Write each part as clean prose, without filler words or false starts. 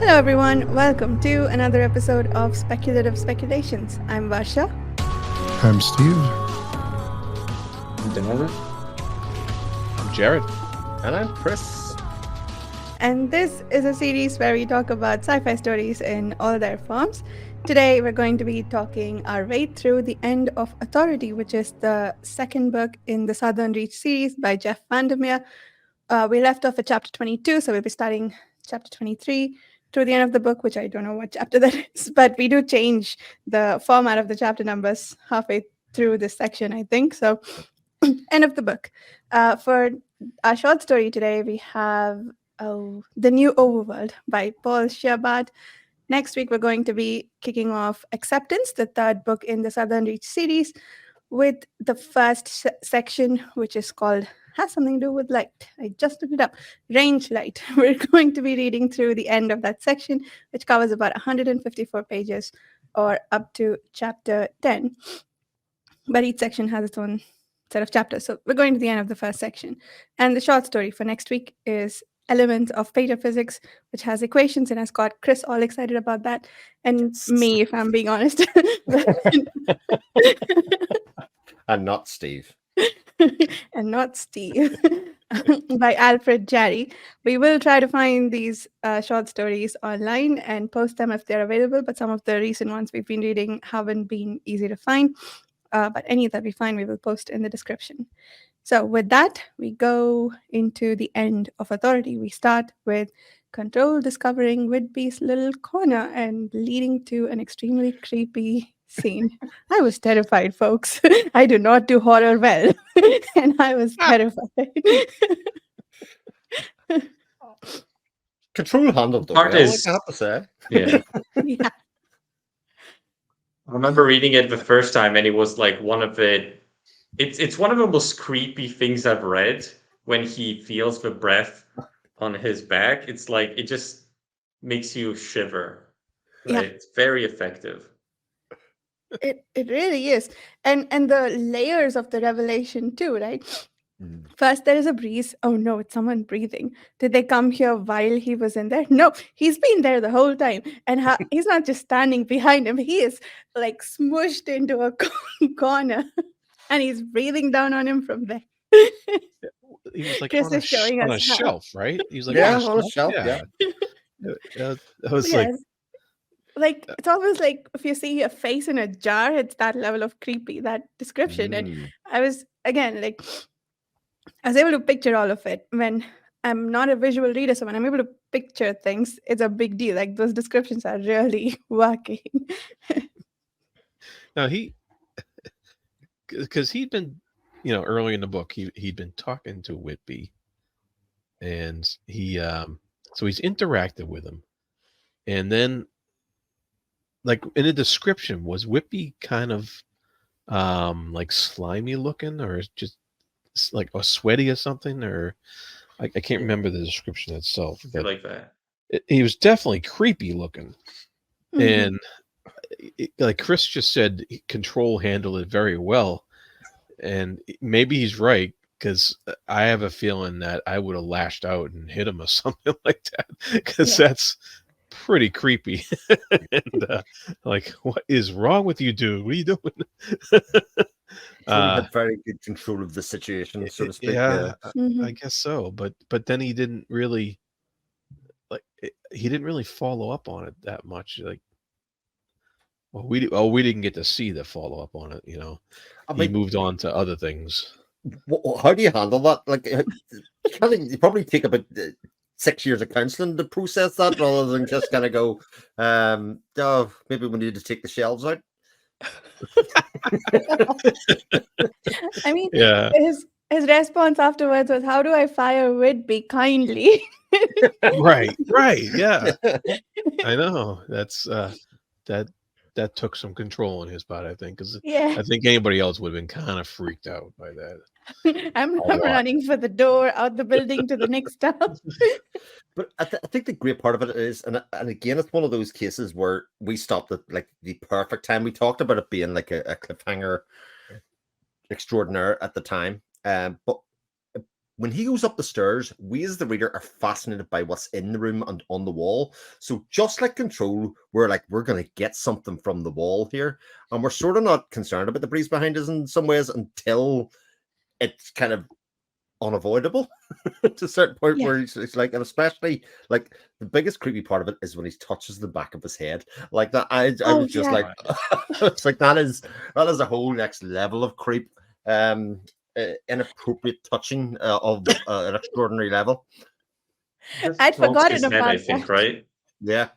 Hello, everyone. Welcome to another episode of Speculative Speculations. I'm Varsha. I'm Steve. I'm Denver. I'm Jared. And I'm Chris. And this is a series where we talk about sci-fi stories in all their forms. Today, we're going to be talking our way through the end of Authority, which is the second book in the Southern Reach series by Jeff Vandermeer. We left off at chapter 22, so we'll be starting chapter 23 to the end of the book, which I don't know what chapter that is, but we do change the format of the chapter numbers halfway through this section, I think. So, end of the book. For our short story today, we have The New Overworld by Paul Scheerbart. Next week, we're going to be kicking off Acceptance, the third book in the Southern Reach series, with the first section, which is called, has something to do with light. I just looked it up. Range light. We're going to be reading through the end of that section, which covers about 154 pages or up to chapter 10. But each section has its own set of chapters. So we're going to the end of the first section. And the short story for next week is Elements of Pataphysics, which has equations and has got Chris all excited about that. And me, if I'm being honest. And not Steve. And not Steve. By Alfred Jarry. We will try to find these short stories online and post them if they're available, but some of the recent ones we've been reading haven't been easy to find. But any that we find, we will post in the description. So with that, we go into the end of Authority. We start with Control discovering Whitby's little corner and leading to an extremely creepy scene. I was terrified, folks. I do not do horror well, and I was terrified. Control handled it Part well, is- I have to say. Yeah. Yeah. I remember reading it the first time, and it was like one of the. It's one of the most creepy things I've read. When he feels the breath on his back, it's like it just makes you shiver. Yeah. It's very effective. It really is. And the layers of the revelation too, right? First, there is a breeze. Oh no, it's someone breathing. Did they come here while he was in there? No, he's been there the whole time. And he's not just standing behind him, he is like smushed into a corner and he's breathing down on him from there. He was like Chris on a, is showing on a us how. shelf, right? He was like Yeah, on a shelf, yeah. I was like, Yes. Like it's almost like if you see a face in a jar, it's that level of creepy, that description. And I was again like I was able to picture all of it. When I'm not a visual reader, so when I'm able to picture things, it's a big deal. Like those descriptions are really working. no, because he'd been, early in the book, he'd been talking to Whitby, and so he's interacted with him, and then, like in the description, was Whitby kind of, like slimy looking, or just like a sweaty or something, or I can't remember the description itself, I feel but like that. he was definitely creepy looking. Mhm. And like Chris just said, Control handled it very well, and maybe he's right, because I have a feeling that I would have lashed out and hit him or something like that, because that's pretty creepy. And like, what is wrong with you, dude? What are you doing? He had very good control of the situation, so to speak. Yeah, Mhm. I guess so. But then he didn't really follow up on it that much. Like, well, we didn't get to see the follow up on it. I He mean, moved on to other things. how do you handle that? Like, you probably take about 6 years of counselling to process that, rather than just kind of go, oh, maybe we need to take the shelves out. I mean, Yeah, his response afterwards was, "How do I fire Whitby kindly?" right, yeah. I know that's that took some control in his part, I think, because Yeah. I think anybody else would have been kind of freaked out by that. I'm lot. running for the door out the building to the next stop. But I think the great part of it is, and again, it's one of those cases where we stopped at like the perfect time. We talked about it being like a cliffhanger extraordinaire at the time, but when he goes up the stairs, we as the reader are fascinated by what's in the room and on the wall. So just like Control, we're like, we're going to get something from the wall here. And we're sort of not concerned about the breeze behind us in some ways until it's kind of unavoidable to a certain point where it's like, and especially like the biggest creepy part of it is when he touches the back of his head like that. I was just like, it's like that is a whole next level of creep. Inappropriate touching of an extraordinary level. I'd forgotten about I think, right? Yeah.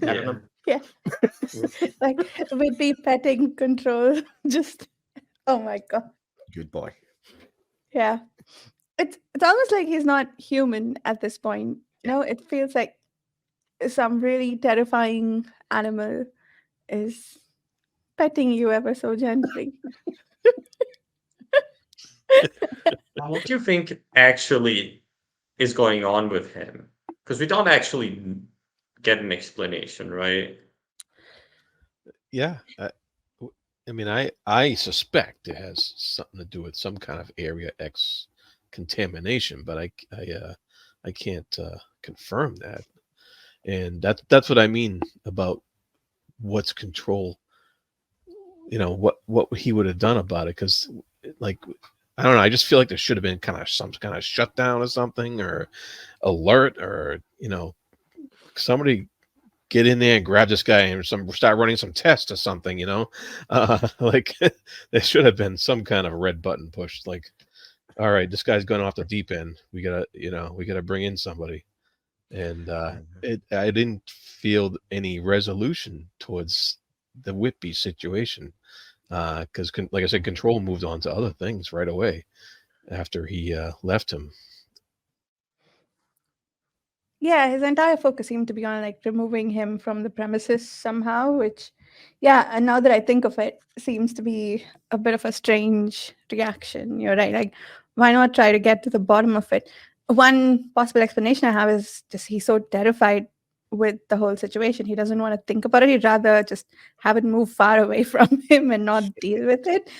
Yeah. Like Whitby petting Control. Just, oh my God. Good boy. Yeah. It's almost like he's not human at this point. You know, it feels like some really terrifying animal is petting you ever so gently. What do you think actually is going on with him? Because we don't actually get an explanation, right? Yeah. I mean, I suspect it has something to do with some kind of Area X contamination, but I can't confirm that. And that's what I mean about what's Control. You know, what he would have done about it, because like, I don't know, I just feel like there should have been kind of some kind of shutdown or something, or alert, or somebody get in there and grab this guy and start running some tests or something, like there should have been some kind of red button pushed, like, all right, this guy's going off the deep end. We gotta bring in somebody. And I didn't feel any resolution towards the Whitby situation, because like I said, Control moved on to other things right away after he left him. Yeah, his entire focus seemed to be on like removing him from the premises somehow, which, yeah, and now that I think of it, seems to be a bit of a strange reaction. You're right. Like, why not try to get to the bottom of it? One possible explanation I have is just he's so terrified with the whole situation. He doesn't want to think about it. He'd rather just have it move far away from him and not deal with it.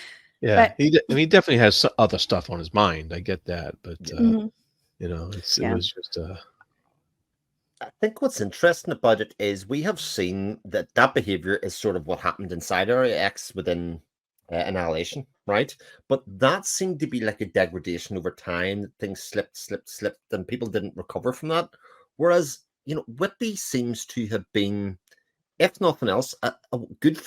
Yeah, But he definitely has other stuff on his mind. I get that, but mhm, it yeah. was just I think what's interesting about it is we have seen that behavior is sort of what happened inside Area X within Annihilation, right? But that seemed to be like a degradation over time. Things slipped, and people didn't recover from that. Whereas, Whitby seems to have been, if nothing else,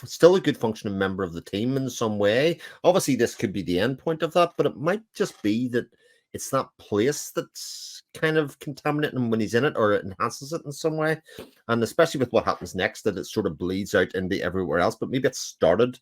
still a good functioning member of the team in some way. Obviously, this could be the end point of that, but it might just be that it's that place that's kind of contaminating him when he's in it, or it enhances it in some way. And especially with what happens next, that it sort of bleeds out into everywhere else. But maybe it started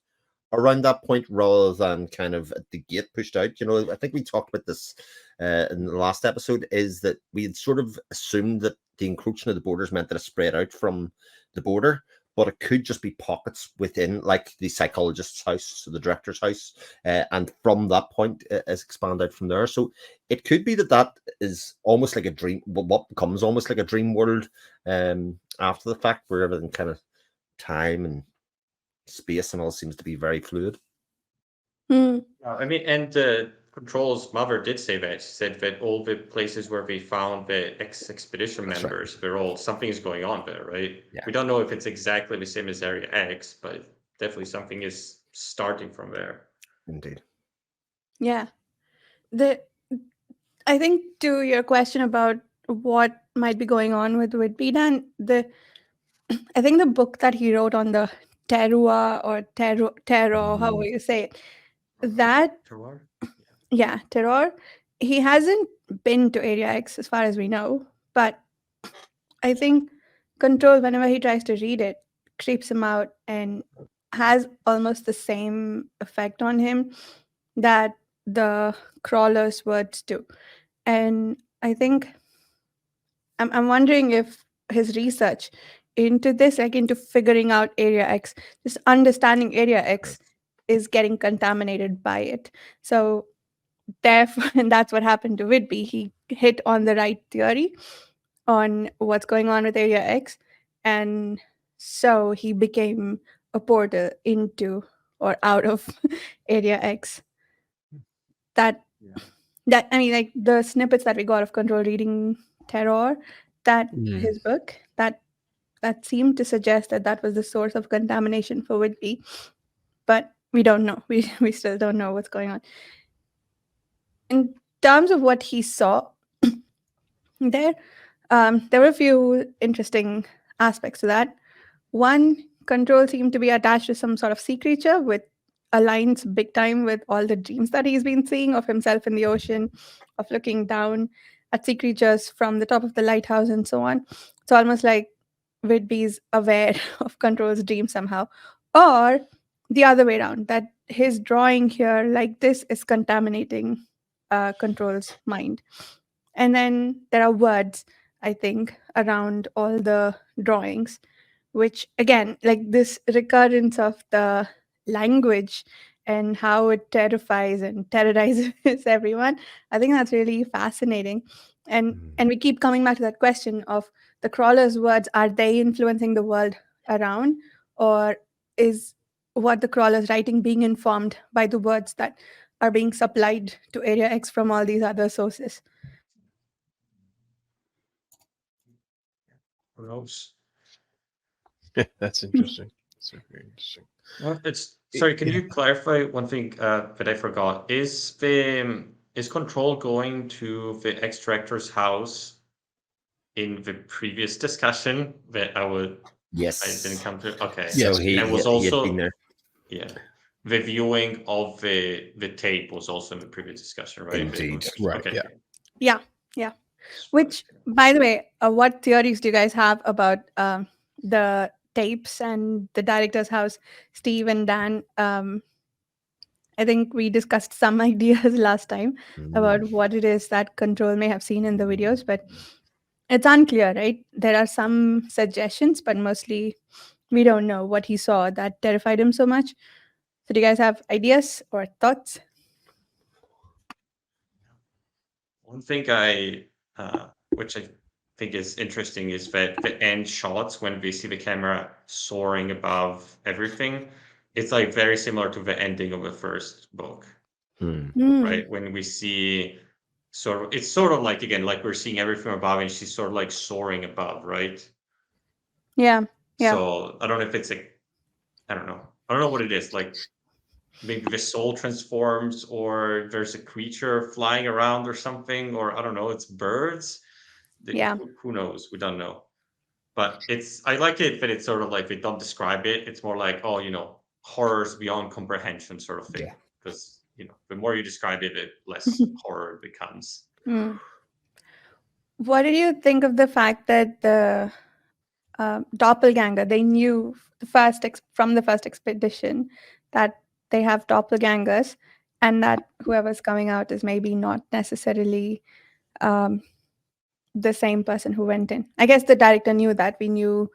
around that point rather than kind of at the gate pushed out. I think we talked about this in the last episode, is that we had sort of assumed that the encroaching of the borders meant that it spread out from the border, but it could just be pockets within, like the psychologist's house, so the director's house, and from that point, it's expanded out from there. So it could be that is almost like a dream, what becomes almost like a dream world after the fact, where everything kind of time and space and all seems to be very fluid. I mean, and Control's mother did say that. She said that all the places where we found the expedition members, they're all, something is going on there, right? Yeah. We don't know if it's exactly the same as Area X, but definitely something is starting from there. Indeed. Yeah. I think to your question about what might be going on with Whitby, Dan, I think the book that he wrote on the terroir or terror, however you say it, that Terroir? terror, he hasn't been to Area X as far as we know, but I think Control, whenever he tries to read it, creeps him out and has almost the same effect on him that the crawler's words do. And I think I'm wondering if his research into this, like into figuring out Area X, just understanding Area X, is getting contaminated by it. So therefore, and that's what happened to Whitby. He hit on the right theory on what's going on with Area X, and so he became a portal into or out of Area X. That That, I mean, like the snippets that we got of Control reading Terror, that Mm. his book, that seemed to suggest that that was the source of contamination for Whitby, but we don't know. We still don't know what's going on. In terms of what he saw there, there were a few interesting aspects to that. One, Control seemed to be attached to some sort of sea creature, with aligns big time with all the dreams that he's been seeing of himself in the ocean, of looking down at sea creatures from the top of the lighthouse and so on. It's almost like Whitby's aware of Control's dream somehow. Or the other way around, that his drawing here like this is contaminating Control's mind. And then there are words, I think, around all the drawings, which again, like this recurrence of the language and how it terrifies and terrorizes everyone. I think that's really fascinating. And we keep coming back to that question of the crawler's words, are they influencing the world around, or is what the crawler's writing being informed by the words that are being supplied to Area X from all these other sources? Who knows? That's interesting. That's very interesting. Well, sorry. Can Yeah. you clarify one thing that I forgot? Is Control going to the extractor's house in the previous discussion that I didn't come to? Okay. Yes. So he And was had been also there. the viewing of the tape was also in the previous discussion, right? Indeed. Right, Okay. yeah. Yeah. Which, by the way, what theories do you guys have about the tapes and the director's house, Steve and Dan? I think we discussed some ideas last time about what it is that Control may have seen in the videos, but it's unclear, right? There are some suggestions, but mostly we don't know what he saw that terrified him so much. So, do you guys have ideas or thoughts? One thing which I think is interesting, is that the end shots when we see the camera soaring above everything, it's like very similar to the ending of the first book, right? When we see it's sort of like, again, like we're seeing everything above, and she's sort of like soaring above, right? Yeah. So I don't know if it's I don't know what it is. Like maybe the soul transforms, or there's a creature flying around or something, or I don't know, it's birds. Yeah. Who knows? We don't know. But I like it that it's sort of like they don't describe it. It's more like, horrors beyond comprehension sort of thing. Yeah. Because, the more you describe it, the less horror it becomes. What did you think of the fact that the doppelganger, they knew from the first expedition that they have doppelgangers, and that whoever's coming out is maybe not necessarily the same person who went in? I guess the director knew that. We knew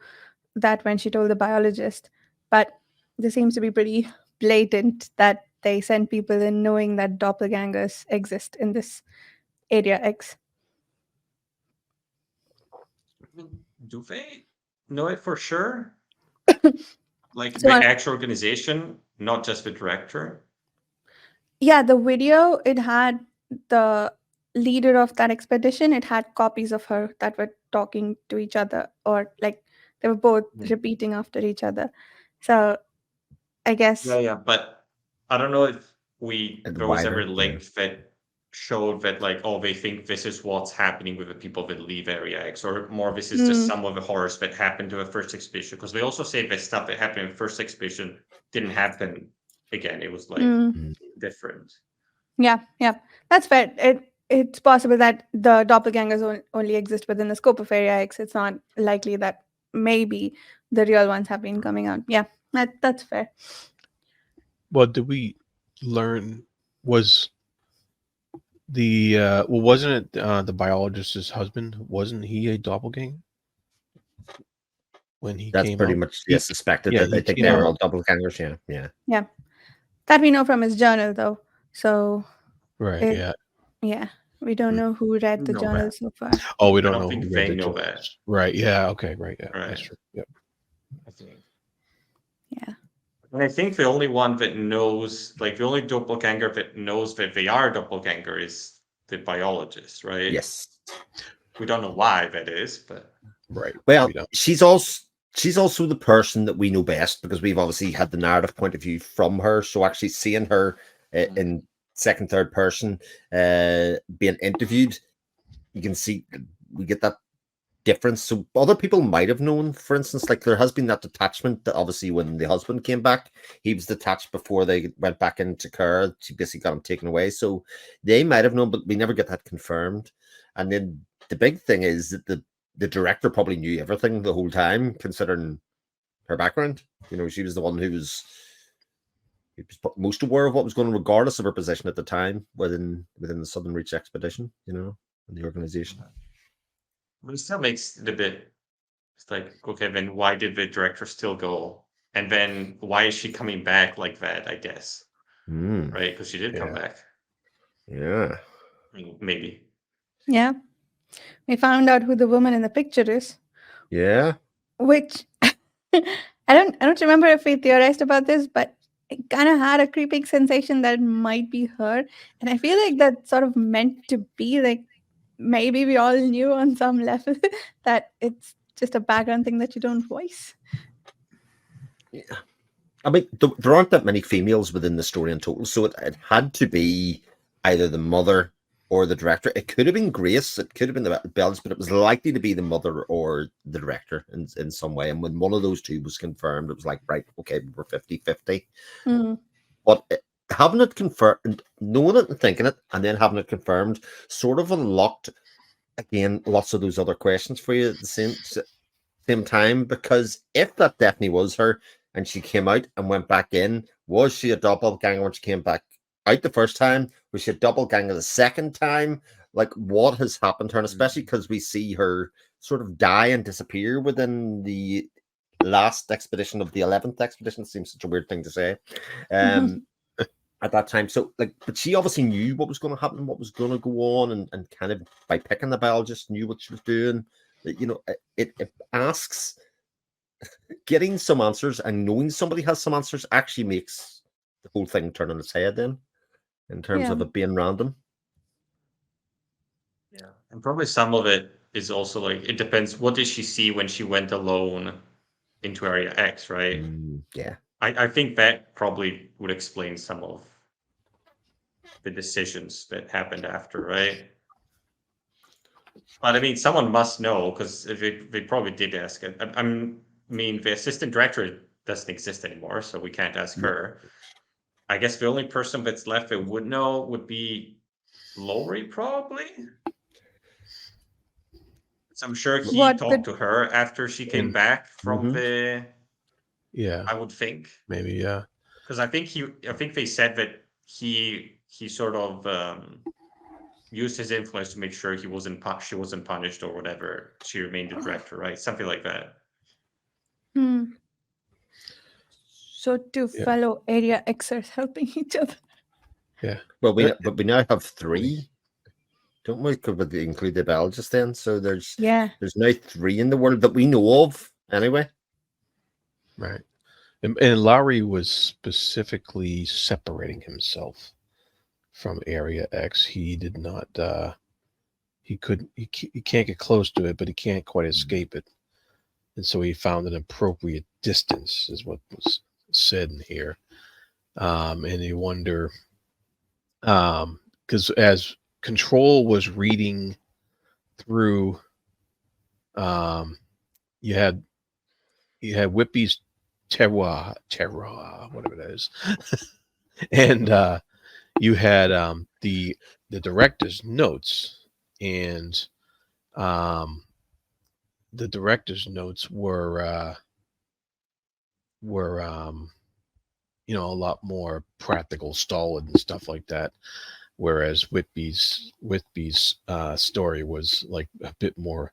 that when she told the biologist, but this seems to be pretty blatant that they send people in knowing that doppelgangers exist in this Area X. Do they know it for sure? Like So the actual organization, not just the director? yeah, the video, it had the leader of that expedition, it had copies of her that were talking to each other, or like they were both repeating after each other. So I guess Yeah, but I don't know if And there was wider, ever link that showed that, like, they think this is what's happening with the people that leave Area X, or more this is just some of the horrors that happened to the first expedition. Because they also say that stuff that happened in the first expedition didn't happen again. It was like different. Yeah, that's fair. It's possible that the doppelgangers only exist within the scope of Area X. It's not likely that maybe the real ones have been coming out. Yeah, that's fair. Well, did we learn, was wasn't it the biologist's husband? Wasn't he a doppelganger when he That's came pretty out? much suspected Yeah, that they he think came they're out. all doppelgangers. Yeah. That we know from his journal, though. So Right. yeah, we don't know who read the No, journal so far. Oh, we I don't don't know think who they read the know journals. that. Right. Yeah. Okay. Right. Yeah. Right. That's true. Yep. I think. Yeah. And I think the only one that knows, like the only doppelganger that knows that they are doppelganger, is the biologist, right? Yes. We don't know why that is, but Right. Well, We don't. she's also the person that we know best because we've obviously had the narrative point of view from her. So actually seeing her in second, third person being interviewed, you can see we get that difference. So other people might have known, for instance, like there has been that detachment that obviously when the husband came back, he was detached before they went back into care. She basically got him taken away. So they might have known, but we never get that confirmed. And then the big thing is that the director probably knew everything the whole time, considering her background. You know, she was the one who was most aware of what was going on, regardless of her position at the time within the Southern Reach expedition, you know, and the organization. it still makes it a bit. It's like, okay, then why did the director still go? And then why is she coming back like that? I guess, right? Because she did come back. Yeah. I mean, maybe. Yeah. We found out who the woman in the picture is, Yeah. which I don't remember if we theorized about this, but it kind of had a creeping sensation that it might be her. And I feel like that's sort of meant to be like maybe we all knew on some level that it's just a background thing that you don't voice. Yeah. I mean, there aren't that many females within the story in total, so it had to be either the mother or the director. It could have been Grace, it could have been the Bells, but it was likely to be the mother or the director in some way. And when one of those two was confirmed, it was like, right, okay, we're 50-50. But having it confirmed, knowing it and thinking it, and then having it confirmed sort of unlocked, again, lots of those other questions for you at the same time, because if that definitely was her and she came out and went back in, was she a doppelganger when she came back out the first time? Was she a doppelganger the second time? Like, what has happened to her? And especially because we see her sort of die and disappear within the last expedition of the 11th expedition. It seems such a weird thing to say at that time. So, like, but she obviously knew what was going to happen, what was going to go on, and kind of by picking the biologist knew what she was doing. You know, it asks, getting some answers and knowing somebody has some answers actually makes the whole thing turn on its head then, in terms of it being random. Yeah. And probably some of it is also like, it depends. What did she see when she went alone into Area X, right? Yeah. I think that probably would explain some of the decisions that happened after, right? But I mean, someone must know, because if they probably did ask it. I mean, the assistant director doesn't exist anymore, so we can't ask her. I guess the only person that's left that would know would be Lowry, probably. So I'm sure he talked to her after she came back from the. Yeah, I would think maybe, yeah. Because I think they said that he sort of used his influence to make sure she wasn't punished or whatever. She remained the director, right? Something like that. So two fellow Area Xers helping each other. Yeah. Well, we now have 3, don't we? Could include the biologist then? So there's now 3 in the world that we know of, anyway. Right. And Lowry was specifically separating himself from Area X. He did not. He can't get close to it, but he can't quite escape it. And so he found an appropriate distance, is what was said in here. And you wonder, because as Control was reading through, you had Whippy's terroir, whatever that is, and you had the director's notes, and the director's notes were a lot more practical, stolid, and stuff like that. Whereas Whitby's story was like a bit more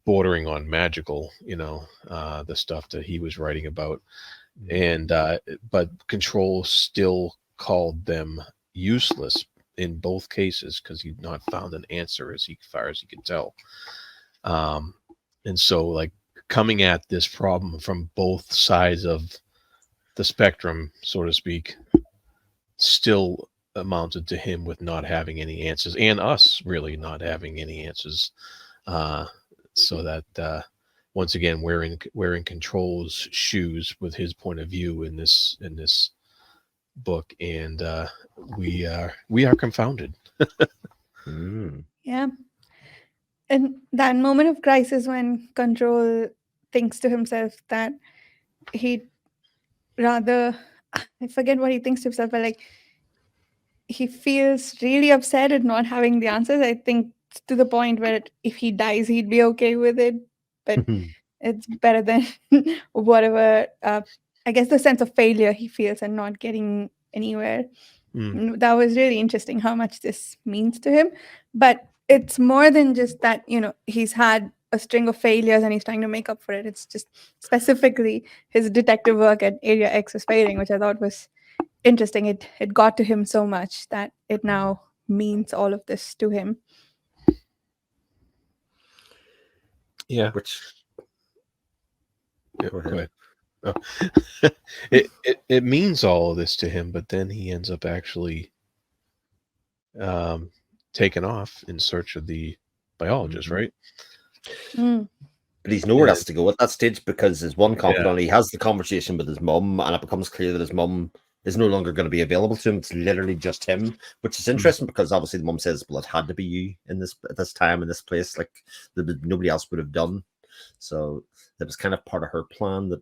bordering on magical, the stuff that he was writing about. And but Control still called them useless in both cases because he'd not found an answer as far as he could tell. And so, like, coming at this problem from both sides of the spectrum, so to speak, still amounted to him with not having any answers, and us really not having any answers. So that once again, we're in Control's shoes with his point of view in this book, and we are confounded. Yeah. And that moment of crisis when Control thinks to himself that he rather, I forget what he thinks to himself, but like he feels really upset at not having the answers. I think to the point where if he dies, he'd be okay with it. But it's better than whatever. I guess the sense of failure he feels and not getting anywhere. That was really interesting how much this means to him. But it's more than just that, he's had a string of failures and he's trying to make up for it. It's just specifically his detective work at Area X was failing, which I thought was interesting. It got to him so much that it now means all of this to him. Yeah. Which Go ahead. Oh. it means all of this to him, but then he ends up actually taken off in search of the biologist, right? But he's nowhere else to go at that stage because his one confidant, he has the conversation with his mum, and it becomes clear that his mum is no longer going to be available to him. It's literally just him, which is interesting because obviously the mum says, well, it had to be you in at this time, in this place, like nobody else would have done. So that was kind of part of her plan that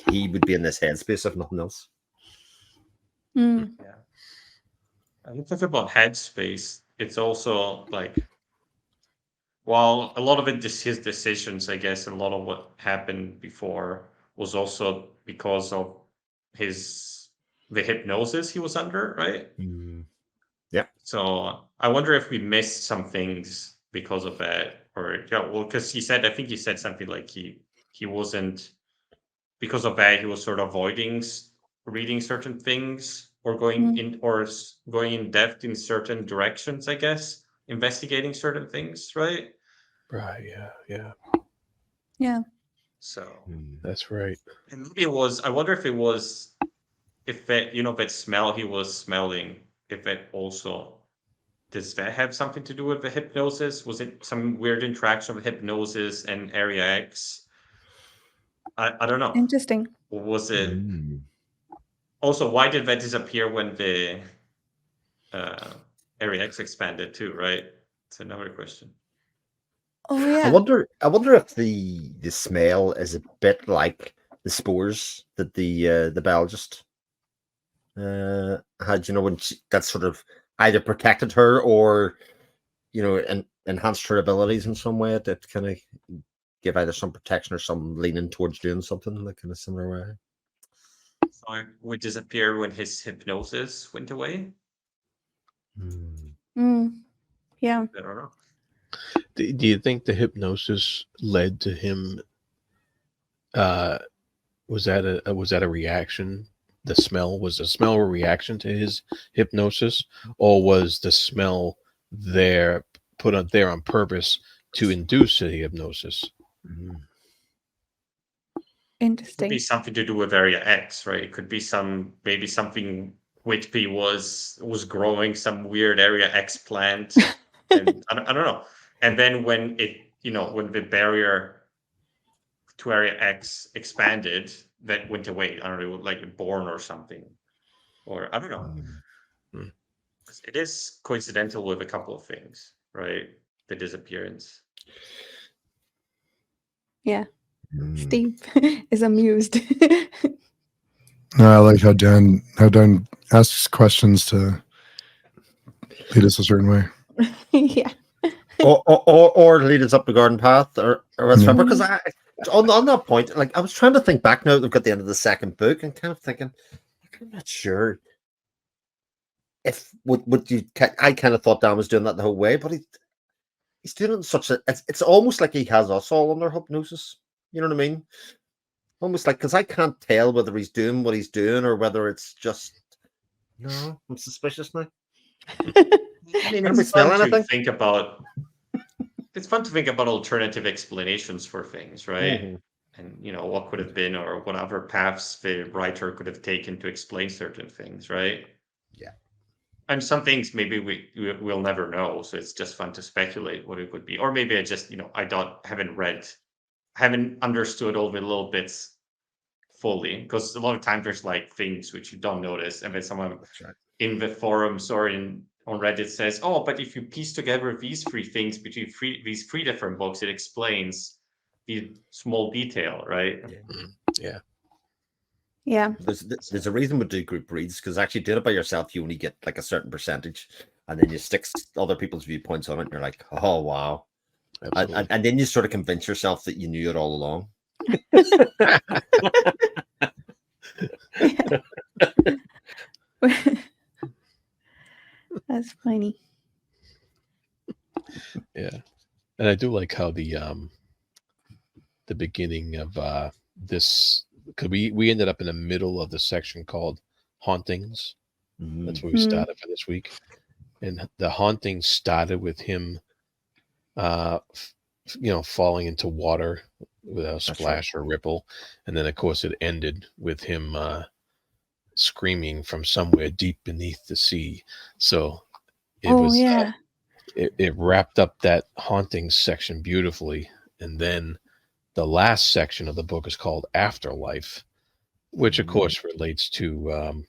he would be in this headspace if nothing else. Yeah. I think that's about headspace. It's also like, well, a lot of it is his decisions, I guess, and a lot of what happened before was also because of the hypnosis he was under, right? Yeah. So I wonder if we missed some things because of that, or because I think he said something like he wasn't, because of that he was sort of avoiding reading certain things or going in depth in certain directions, I guess, investigating certain things, right? Right. Yeah. So That's right. and maybe it was. I wonder if it was, if that that smell he was smelling, if it also, does that have something to do with the hypnosis? Was it some weird interaction with hypnosis and Area X? I don't know. Interesting. Or was it also, why did that disappear when the Area X expanded too? Right, it's another question. Oh yeah. I wonder if the smell is a bit like the spores that the biologist had, when that sort of either protected her or enhanced her abilities in some way that kind of give either some protection or some leaning towards doing something in a kind of similar way. So it would disappear when his hypnosis went away. Yeah. I don't know. Do you think the hypnosis led to him? Was that a reaction? The smell, was the smell a reaction to his hypnosis, or was the smell put out there on purpose to induce the hypnosis? Interesting. It could be something to do with Area X, right? It could be maybe something Whitby was growing some weird Area X plant, and I don't know. And then when when the barrier to Area X expanded, that went away. I don't know, like born or something, or I don't know. It is coincidental with a couple of things, right? The disappearance. Yeah. Steve is amused. No, I like how Dan asks questions to lead us a certain way. Yeah. or lead us up the garden path, or whatever. Because on that point, like I was trying to think back now that we've got the end of the second book, and kind of thinking, I'm not sure if I kind of thought Dan was doing that the whole way, but he's doing it in such a. It's almost like he has us all under hypnosis. You know what I mean? Almost like, because I can't tell whether he's doing what he's doing or whether it's just. No, I'm suspicious now. I mean, it's fun to think about. It's fun to think about alternative explanations for things, right? And what could have been, or what other paths the writer could have taken to explain certain things, right? Yeah. And some things maybe we'll never know, so it's just fun to speculate what it would be. Or maybe I just, haven't understood all the little bits fully, because a lot of times there's like things which you don't notice, and then someone That's right. in the forums or on Reddit says, "Oh, but if you piece together these three things between these three different books, it explains the small detail," right? Yeah. Yeah. There's a reason we do group reads, because actually doing it by yourself, you only get like a certain percentage, and then you stick other people's viewpoints on it, and you're like, oh wow, and then you sort of convince yourself that you knew it all along. That's funny. Yeah, and I do like how the beginning of this, because we ended up in the middle of the section called hauntings. That's where we started for this week, and the hauntings started with him, falling into water without a splash or ripple, and then of course it ended with him screaming from somewhere deep beneath the sea. So it wrapped up that haunting section beautifully, and then the last section of the book is called Afterlife, which of course relates to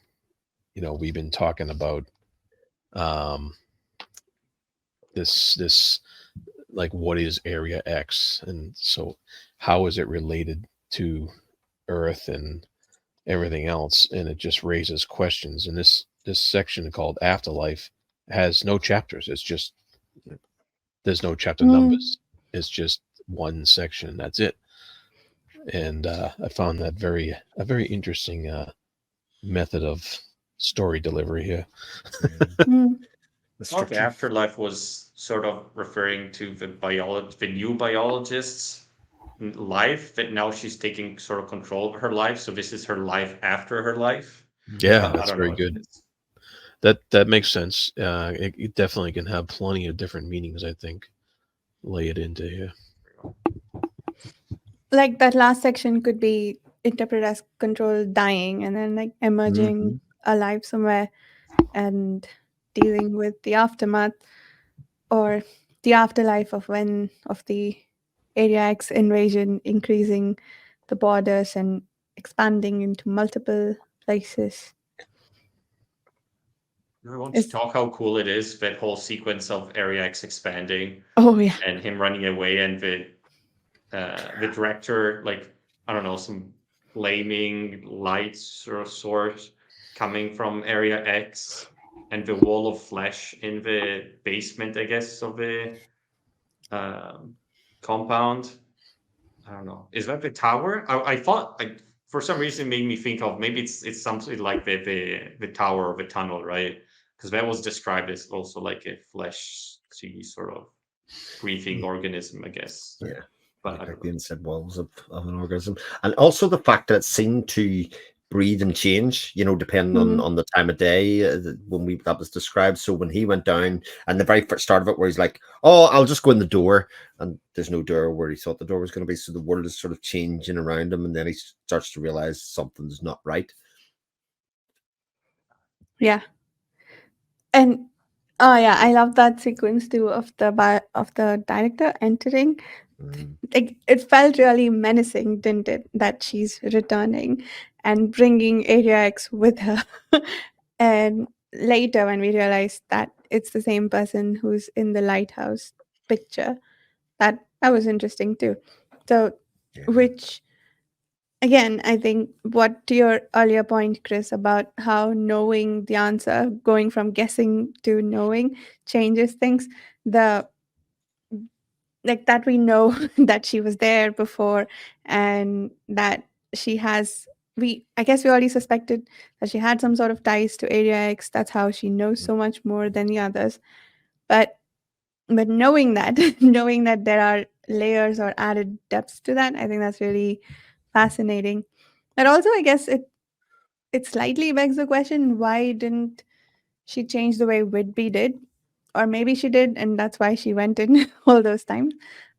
we've been talking about this like, what is Area X, and so how is it related to Earth and everything else, and it just raises questions. And this section called Afterlife has no chapters. It's just, there's no chapter numbers. It's just one section, that's it. And I found that a very interesting method of story delivery here. The Afterlife was sort of referring to the new biologist's life, that now she's taking sort of control of her life. So this is her life after her life. Yeah, that's very good. That makes sense. It definitely can have plenty of different meanings, I think. Lay it into here. Like that last section could be interpreted as control dying and then like emerging alive somewhere and dealing with the aftermath or the afterlife of the Area X invasion, increasing the borders and expanding into multiple places. I want to talk how cool it is, that whole sequence of Area X expanding. Oh yeah. And him running away, and the director, like, I don't know, some flaming lights or sort coming from Area X, and the wall of flesh in the basement, I guess, of the compound. I don't know. Is that the tower? I thought, for some reason, it made me think of maybe it's something like the tower of a tunnel, right? Because that was described as also like a fleshy sort of breathing organism, I guess. Yeah. But like the inside walls of an organism. And also the fact that it seemed to breathe and change, depending on the time of day when that was described. So when he went down, and the very first start of it, where he's like, "Oh, I'll just go in the door," and there's no door where he thought the door was going to be. So the world is sort of changing around him, and then he starts to realize something's not right. Yeah. And I love that sequence too of the director entering. Like, it felt really menacing, didn't it? That she's returning and bringing Area X with her. And later, when we realized that it's the same person who's in the lighthouse picture, that was interesting too. So, which again, I think, what to your earlier point, Chris, about how knowing the answer, going from guessing to knowing, changes things. Like that we know that she was there before, and that she has, I guess we already suspected that she had some sort of ties to Area X. That's how she knows so much more than the others. But knowing that knowing that there are layers or added depths to that, I think that's really fascinating. But also, I guess it slightly begs the question, why didn't she change the way Whitby did? Or maybe she did, and that's why she went in all those times.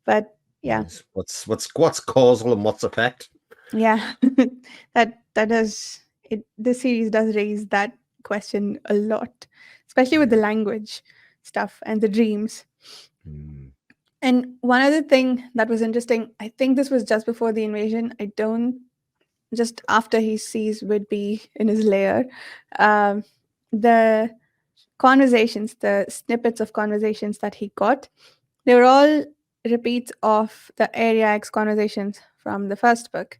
But yeah. Yes. What's causal and what's effect? Yeah. that does it. The series does raise that question a lot. especially with the language stuff and the dreams. Mm. And one other thing that was interesting, I think this was just before the invasion. Just after he sees Whitby in his lair, um, the conversations, the snippets of conversations that he got, they were all repeats of the Area X conversations from the first book,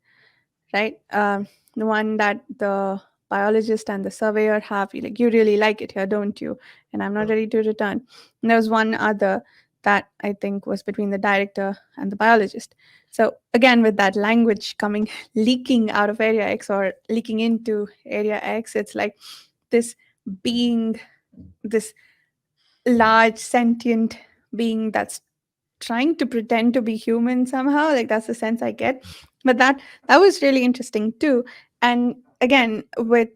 right? The one that the biologist and the surveyor have, like, you really like it here, don't you? And I'm not ready to return. And there was one other that I think was between the director and the biologist. So again, with that language coming, leaking out of Area X or leaking into Area X, it's like this being, this large sentient being that's trying to pretend to be human somehow. Like, that's the sense I get. But that was really interesting too. And again, with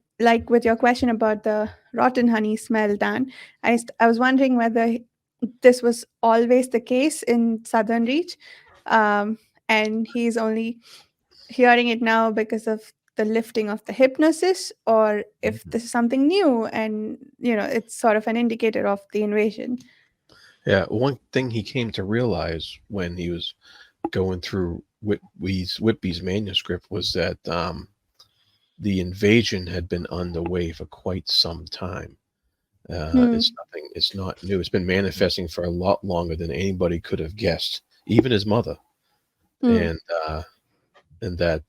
your question about the rotten honey smell, Dan, I was wondering whether this was always the case in Southern Reach, and he's only hearing it now because of the lifting of the hypnosis, or if this is something new and it's sort of an indicator of the invasion. Yeah, one thing he came to realize when he was going through Whitby's manuscript was that the invasion had been underway for quite some time. It's not new. It's been manifesting for a lot longer than anybody could have guessed, even his mother. And that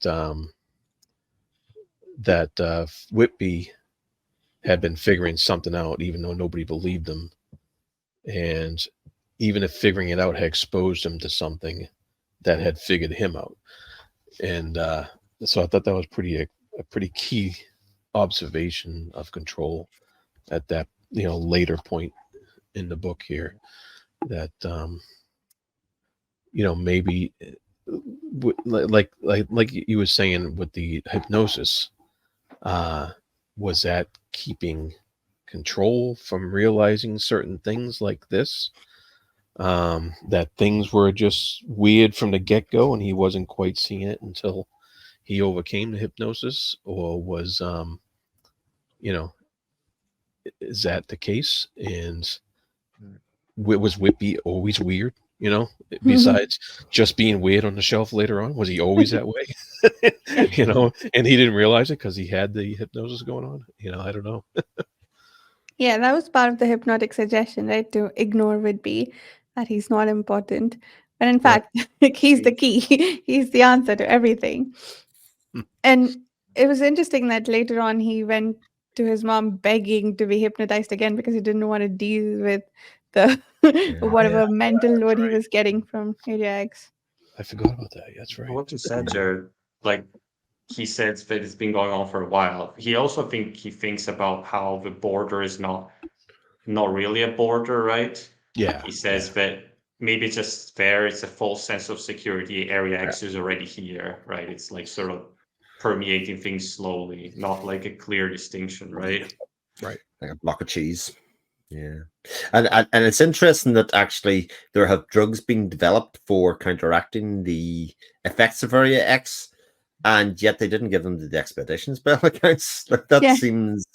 Whitby had been figuring something out, even though nobody believed him. And even if figuring it out had exposed him to something that had figured him out. And so I thought that was a pretty key observation of control at that later point in the book here, that maybe like you were saying with the hypnosis, was that keeping control from realizing certain things like this, that things were just weird from the get-go and he wasn't quite seeing it until he overcame the hypnosis? Or was is that the case? And was Whitby always weird, besides just being weird on the shelf later on? Was he always that way? And he didn't realize it because he had the hypnosis going on. I don't know. Yeah, that was part of the hypnotic suggestion, right? To ignore Whitby, that he's not important. But in fact, he's the key. He's the answer to everything. And it was interesting that later on he went to his mom begging to be hypnotized again because he didn't want to deal with the whatever mental load he was getting from Area X. I forgot about that. That's right. What you said, Jared, like he says that it's been going on for a while. He also thinks about how the border is not really a border, right? Yeah. He says that maybe it's just fair. It's a false sense of security. Area X is already here, right? It's like sort of permeating things slowly, not like a clear distinction, right? Right. Like a block of cheese. Yeah. And it's interesting that actually there have drugs being developed for counteracting the effects of Area X, and yet they didn't give them to the expedition spell accounts. That seems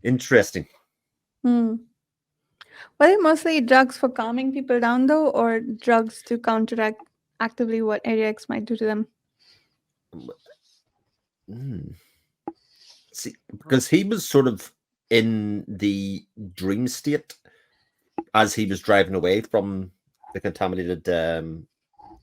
interesting. Were they mostly drugs for calming people down, though, or drugs to counteract actively what Area X might do to them? See, because he was sort of in the dream state as he was driving away from the contaminated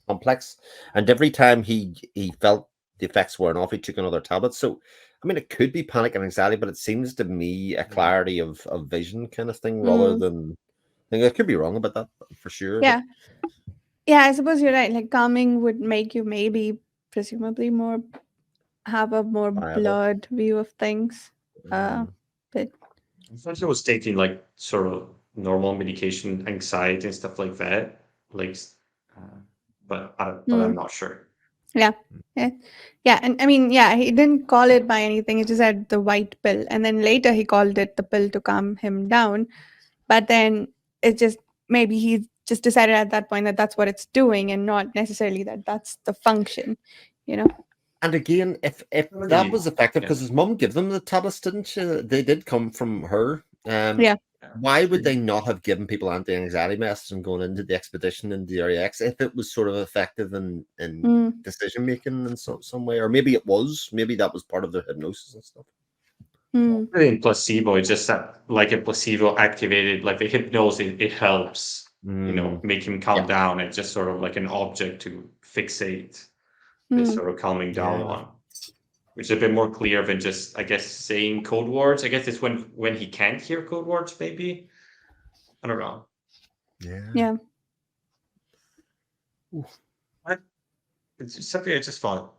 complex, and every time he felt the effects wearing off, he took another tablet. So I mean, it could be panic and anxiety, but it seems to me a clarity of vision kind of thing, rather than, I could be wrong about that for sure. Yeah. Yeah, I suppose you're right. Like, calming would make you maybe presumably have a more blurred view of things. But I thought he was taking like sort of normal medication, anxiety and stuff like that. Like, but I'm not sure. Yeah. And I mean, he didn't call it by anything. He just said the white pill, and then later he called it the pill to calm him down. But then it just, maybe he just decided at that point that that's what it's doing, and not necessarily that that's the function. And again, if that was effective, because his mum gave them the tablets, didn't she? They did come from her. Yeah. Why would they not have given people anti-anxiety messages and going into the expedition in the Area X if it was sort of effective in decision making in some way? Or maybe it was. Maybe that was part of their hypnosis and stuff. In placebo, it's just that like a placebo activated, like the hypnosis, it helps, make him calm down. It's just sort of like an object to fixate this sort of calming down on, which is a bit more clear than just, I guess, saying code words. I guess it's when he can't hear code words, maybe. I don't know. Yeah. It's something I just thought.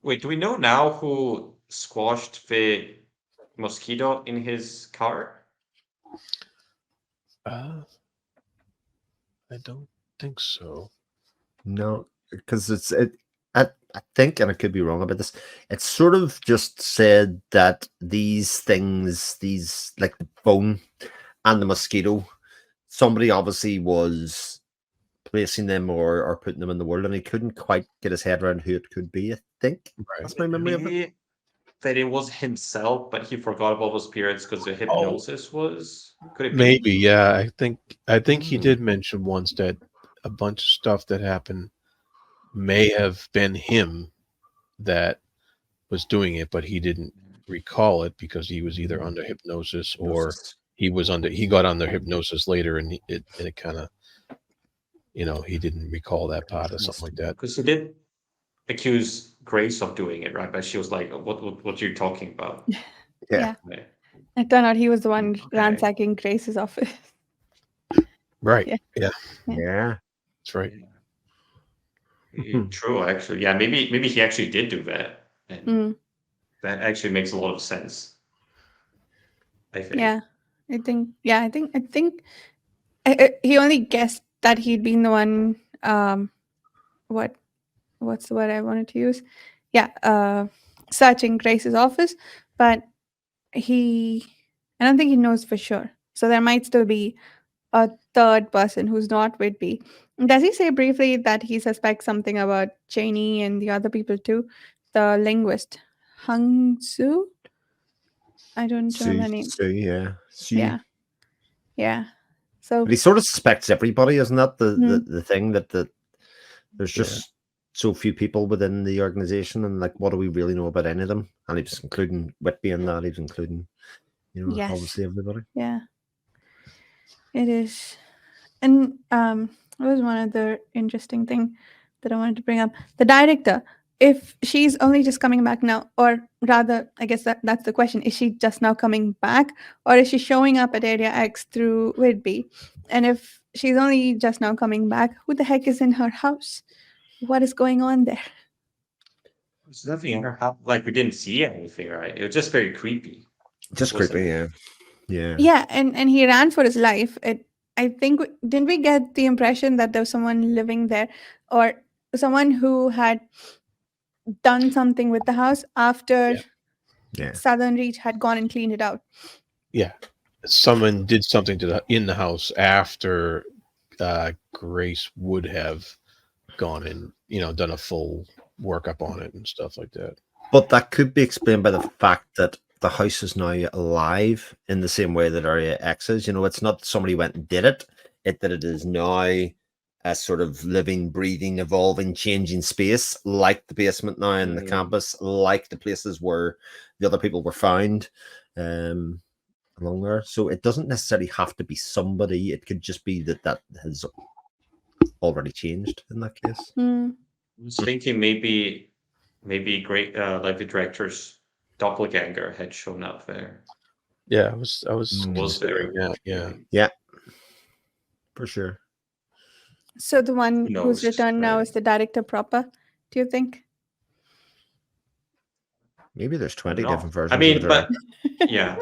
Wait, do we know now who squashed the mosquito in his car? I don't think so. No, because I think, and I could be wrong about this, it's sort of just said that these things, like the bone and the mosquito, somebody obviously was placing them or putting them in the world, and he couldn't quite get his head around who it could be. I think that's my memory of it. Maybe that it was himself, but he forgot about those periods because the hypnosis was. Could it be? Maybe, yeah. I think he did mention once that a bunch of stuff that happened may have been him that was doing it, but he didn't recall it because he was either under hypnosis or he got under hypnosis later, and it kind of, he didn't recall that part or something like that. Because he did accuse Grace of doing it, right? But she was like, "What are you talking about?" Yeah. It turned out he was the one ransacking Grace's office. Right. Yeah. That's right. True, actually. Yeah, maybe he actually did do that. And that actually makes a lot of sense, I think. Yeah. I think he only guessed that he'd been the one, what's the word I wanted to use? Yeah, searching Grace's office, but I don't think he knows for sure. So there might still be a third person who's not Whitby. Does he say briefly that he suspects something about Cheney and the other people too? The linguist, Hung Soo? I don't remember her name. Yeah. So But he sort of suspects everybody, isn't that the thing that there's just so few people within the organization, and like, what do we really know about any of them? And he was including Whitby in that. He was including, obviously everybody. Yeah, it is. And there was one other interesting thing that I wanted to bring up. The director, if she's only just coming back now, or rather, I guess that's the question, is she just now coming back, or is she showing up at Area X through Whitby? And if she's only just now coming back, who the heck is in her house? What is going on there? There's nothing in her house. Like, we didn't see anything, right? It was just very creepy. Just creepy, yeah. Yeah, and he ran for his life. I think, didn't we get the impression that there was someone living there, or someone who had done something with the house after Southern Reach had gone and cleaned it out? Yeah, someone did something in the house after Grace would have gone and done a full workup on it and stuff like that. But that could be explained by the fact that the house is now alive in the same way that Area X is. It's not somebody went and did it. That it is now a sort of living, breathing, evolving, changing space, like the basement now and the campus, like the places where the other people were found along there. So it doesn't necessarily have to be somebody. It could just be that has already changed in that case. I was thinking maybe great like the director's doppelganger had shown up there. Yeah, I was considering that. Yeah, for sure. So the one who's returned now is the director proper, do you think? Maybe there's 20 different versions. I mean, but yeah.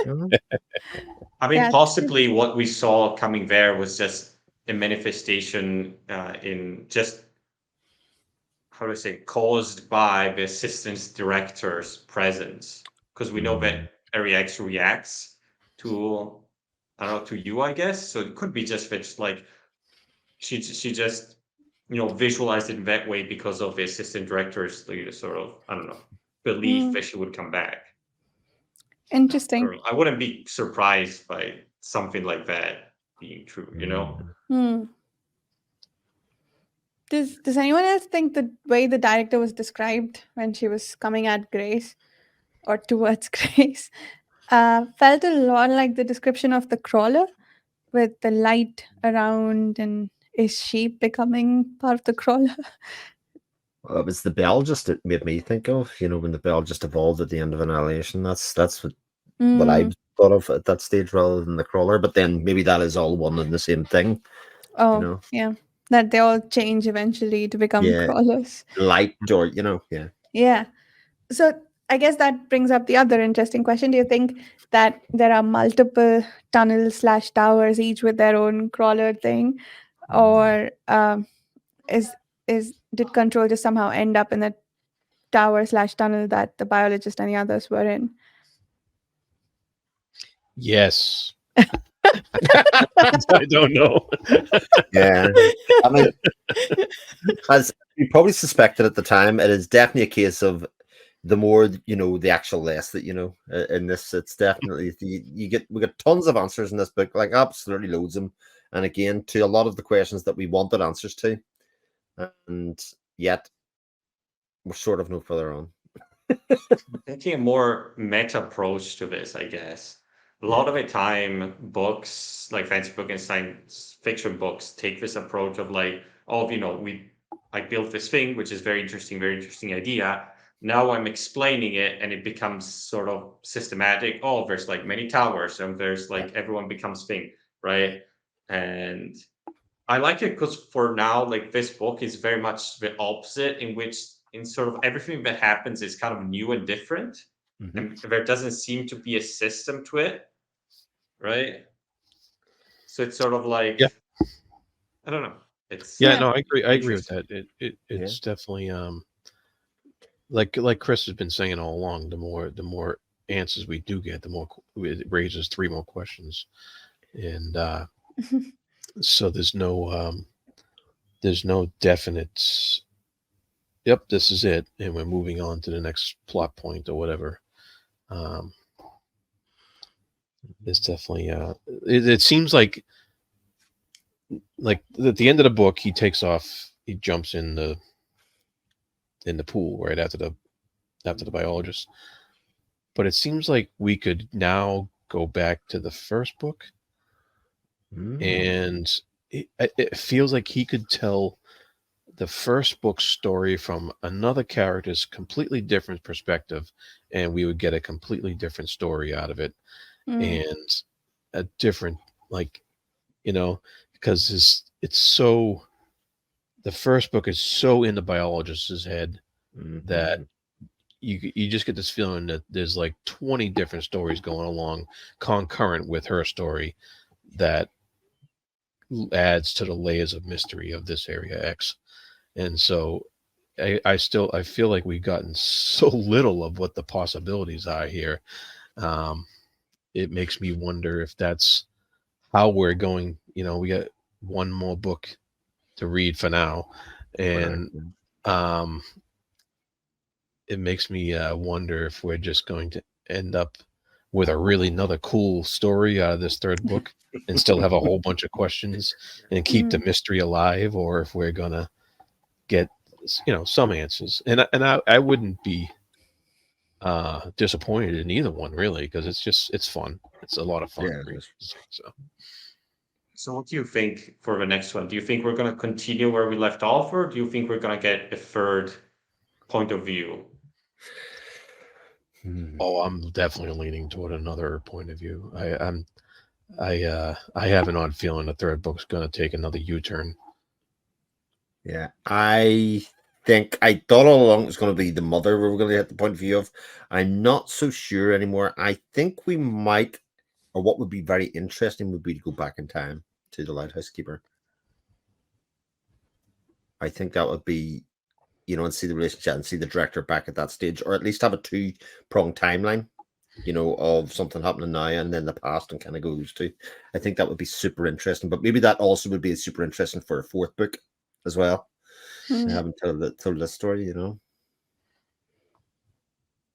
I mean, possibly what we saw coming there was just a manifestation in just, how do I say, caused by the assistant director's presence. Because we know that Area X reacts to, I don't know, to you, I guess. So it could be just like she just visualized it in that way because of the assistant director's sort of, I don't know, belief that she would come back. Interesting. I wouldn't be surprised by something like that being true, Does anyone else think the way the director was described when she was coming at Grace or towards Grace felt a lot like the description of the crawler with the light around, and is she becoming part of the crawler? It was the bell just it made me think of, when the bell just evolved at the end of Annihilation. That's what I thought of at that stage rather than the crawler. But then maybe that is all one and the same thing. Oh, yeah. That they all change eventually to become crawlers. Light or, yeah. Yeah. So I guess that brings up the other interesting question. Do you think that there are multiple tunnels / towers, each with their own crawler thing? Or did Control just somehow end up in the tower / tunnel that the biologist and the others were in? Yes. I don't know. Yeah. I mean, as you probably suspected at the time, it is definitely a case of the more the actual less that in this. It's definitely we get tons of answers in this book, like absolutely loads of them, and again to a lot of the questions that we wanted answers to, and yet we're sort of no further on. Taking a more meta approach to this, I guess. A lot of the time, books like fantasy book and science fiction books take this approach of like, I built this thing, which is very interesting idea. Now I'm explaining it, and it becomes sort of systematic. Oh, there's like many towers, and there's like everyone becomes thing, right? And I like it because for now, like this book is very much the opposite, in sort of everything that happens is kind of new and different, and there doesn't seem to be a system to it, right? So it's sort of like, I don't know. It's no, I agree with that. It's definitely like Chris has been saying all along. The more answers we do get, the more it raises 3 more questions, and so there's no definite. Yep, this is it, and we're moving on to the next plot point or whatever. It's definitely it seems like at the end of the book, he takes off, he jumps in the pool right after the biologist. But it seems like we could now go back to the first book, and it feels like he could tell the first book's story from another character's completely different perspective, and we would get a completely different story out of it, and a different, because it's so, the first book is so in the biologist's head that you just get this feeling that there's like 20 different stories going along concurrent with her story that adds to the layers of mystery of this Area X. And so I feel like we've gotten so little of what the possibilities are here. It makes me wonder if that's how we're going. We got one more book to read for now, and it makes me wonder if we're just going to end up with another cool story out of this third book and still have a whole bunch of questions and keep the mystery alive, or if we're gonna get some answers. And I wouldn't be disappointed in either one, really, because it's fun. It's a lot of fun. So what do you think for the next one? Do you think we're going to continue where we left off, or do you think we're going to get a third point of view? Oh, I'm definitely leaning toward another point of view. I have an odd feeling the third book's going to take another U-turn. Yeah, I thought all along it was going to be the mother we were going to get the point of view of. I'm not so sure anymore. I think we might, or what would be very interesting would be to go back in time to the Lighthouse Keeper. I think that would be, and see the relationship and see the director back at that stage, or at least have a 2-pronged timeline, of something happening now and then the past and kind of goes to. I think that would be super interesting, but maybe that also would be super interesting for a fourth book as well. They haven't told the story, you know.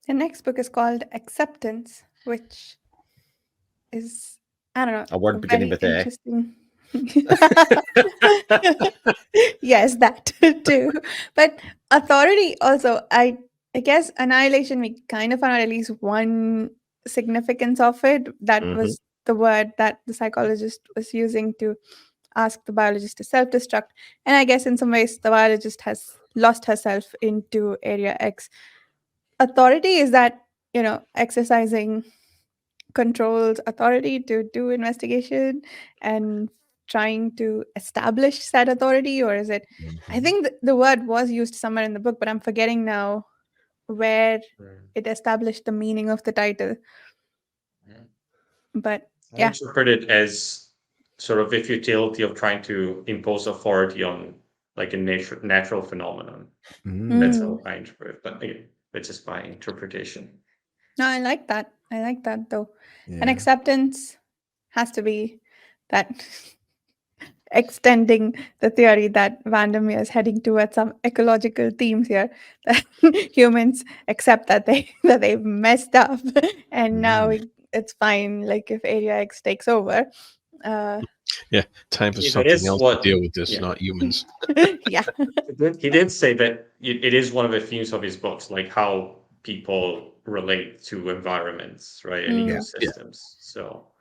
The next book is called Acceptance, which is, I don't know, A word beginning very with A. interesting. Yes, that too. But authority also, I guess Annihilation, we kind of found out at least one significance of it. That Mhm. was the word that the psychologist was using to ask the biologist to self-destruct. And I guess in some ways the biologist has lost herself into Area X. Authority is that, exercising controlled authority to do investigation and trying to establish said authority, or is it, I Mhm. think the word was used somewhere in the book, but I'm forgetting now where it established the meaning of the title. But I yeah. interpret it as sort of the futility of trying to impose authority on like a natural phenomenon. That's how I interpret it. But again, it's just my interpretation. No, I like that though. And Yeah. acceptance has to be that extending the theory that Vandermeer is heading towards some ecological themes here, that humans accept that they've messed up, and now it's fine. Like if Area X takes over, Yeah, time for See, that something is else to what- deal with this, yeah. not humans. yeah, He did say that it is one of the themes of his books, like how people relate to environments, right, and Mm. ecosystems. So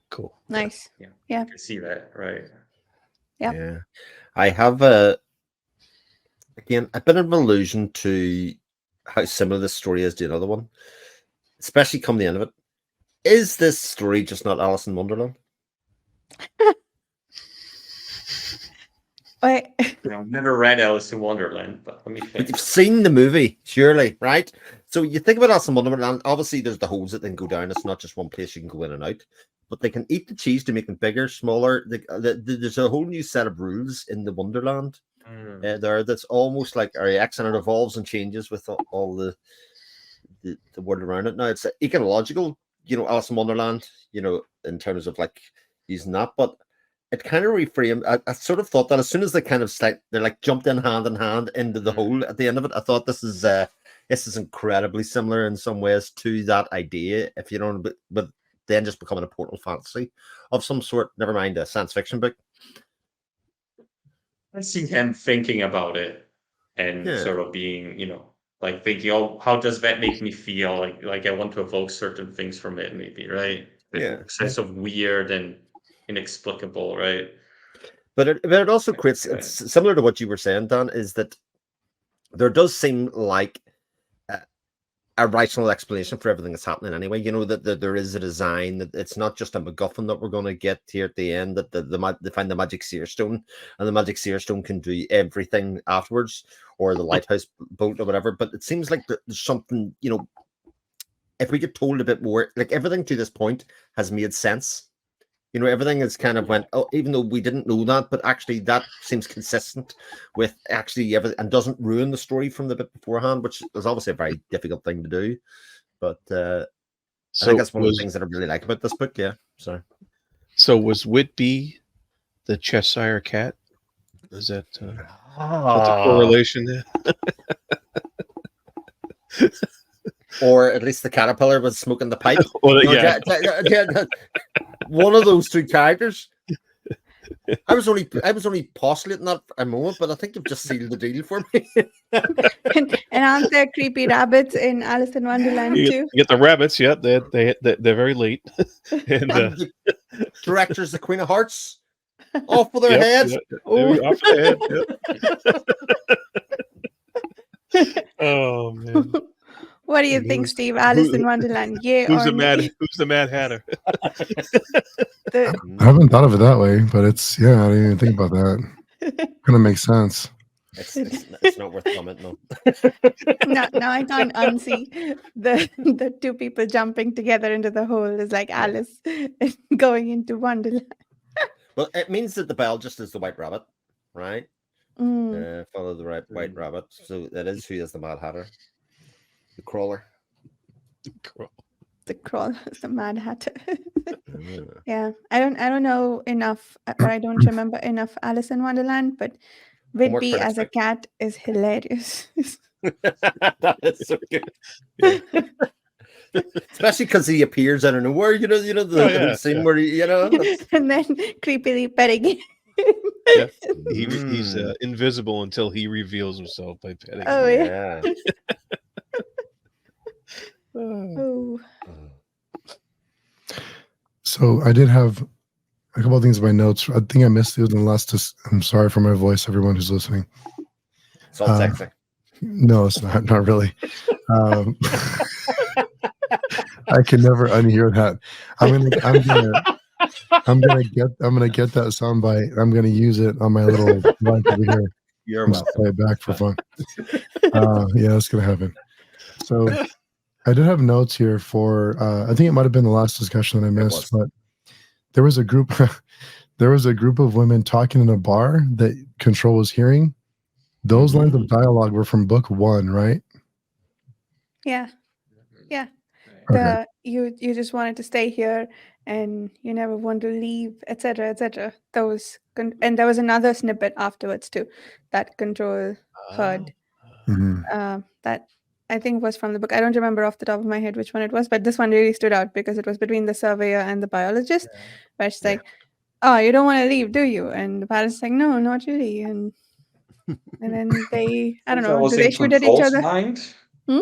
Cool. nice. yeah, Yeah. you can see that, right? Yep. Yeah. I have again a bit of an allusion to how similar this story is to another one, especially come the end of it. Is this story just not Alice in Wonderland? Wait. I've never read Alice in Wonderland, but let me But think. you've seen the movie, surely, right? So you think about Alice in Wonderland, obviously there's the holes that then go down. It's not just one place you can go in and out. But they can eat the cheese to make them bigger, smaller. There's a whole new set of rules in the Wonderland there that's almost like REX, and it evolves and changes with all the world around it. Now it's ecological, Alice in Wonderland, in terms of like using that, but it kind of reframed. I sort of thought that as soon as they kind of they're like jumped in hand into the hole at the end of it, I thought this is incredibly similar in some ways to that idea, if you don't, but then just becoming a portal fantasy of some sort. Never mind a science fiction book. I see him thinking about it and sort of being, like thinking, oh, how does that make me feel? Like I want to evoke certain things from it, maybe, right? The sense of weird and inexplicable, right? But it also creates, it's similar to what you were saying, Dan, is that there does seem like a rational explanation for everything that's happening anyway. That there is a design, that it's not just a MacGuffin that we're going to get here at the end, that they find the magic seer stone, and the magic seer stone can do everything afterwards, or the lighthouse boat or whatever. But it seems like there's something, if we get told a bit more, like everything to this point has made sense. Everything is kind of went, oh, even though we didn't know that, but actually that seems consistent with actually everything and doesn't ruin the story from the bit beforehand, which is obviously a very difficult thing to do. But I think that's one of the things that I really like about this book. Yeah. So was Whitby the Cheshire Cat? Is that what's the correlation there? Or at least the caterpillar was smoking the pipe. Yeah. One of those two characters. I was only postulating that for a moment, but I think you've just sealed the deal for me. and aren't there creepy rabbits in Alice in Wonderland too? You get the rabbits, yeah. They're very late. And the director's the Queen of Hearts. Off with their heads. Off their head. Oh man. What do you think, Steve? Alice in Wonderland, yeah who's or the Who's the Mad Hatter? I haven't thought of it that way, but I didn't even think about that. Kind of makes sense. It's not worth commenting on. No, I can't unsee the two people jumping together into the hole is like Alice going into Wonderland. Well, it means that the biologist is the white rabbit, right? Follow the white rabbit. So that is who is the Mad Hatter. The crawler. The crawler is the Mad Hatter. Yeah, I don't know enough, or I don't remember enough Alice in Wonderland, but Homework Whitby for next as a week. cat is hilarious. That is so good. Yeah. Especially because he appears out of nowhere. The Oh, yeah, whole scene yeah. where that's... And then creepily petting him. Yeah. He's Mm. invisible until he reveals himself by petting. Oh, yeah. Yeah. Oh. So I did have a couple of things in my notes. I think I missed it in the last. I'm sorry for my voice, everyone who's listening. It's all sexy. No, it's not really. I can never unhear that. I'm gonna get that soundbite. I'm gonna use it on my little device over here. You're And just welcome. play it back for fun. Yeah, that's gonna happen. So I did have notes here for. I think it might have been the last discussion that I missed, but there was a group. There was a group of women talking in a bar that Control was hearing. Those lines of dialogue were from book 1, right? Yeah. Yeah. Okay. You just wanted to stay here and you never want to leave, etc., etc. And there was another snippet afterwards too that Control heard. That I think was from the book. I don't remember off the top of my head which one it was, but this one really stood out because it was between the surveyor and the biologist, where she's like, "Oh, you don't want to leave, do you?" And the biologist's like, "No, not really." And then they, I don't That know, was do they in shoot at each Control's other? mind. Hmm?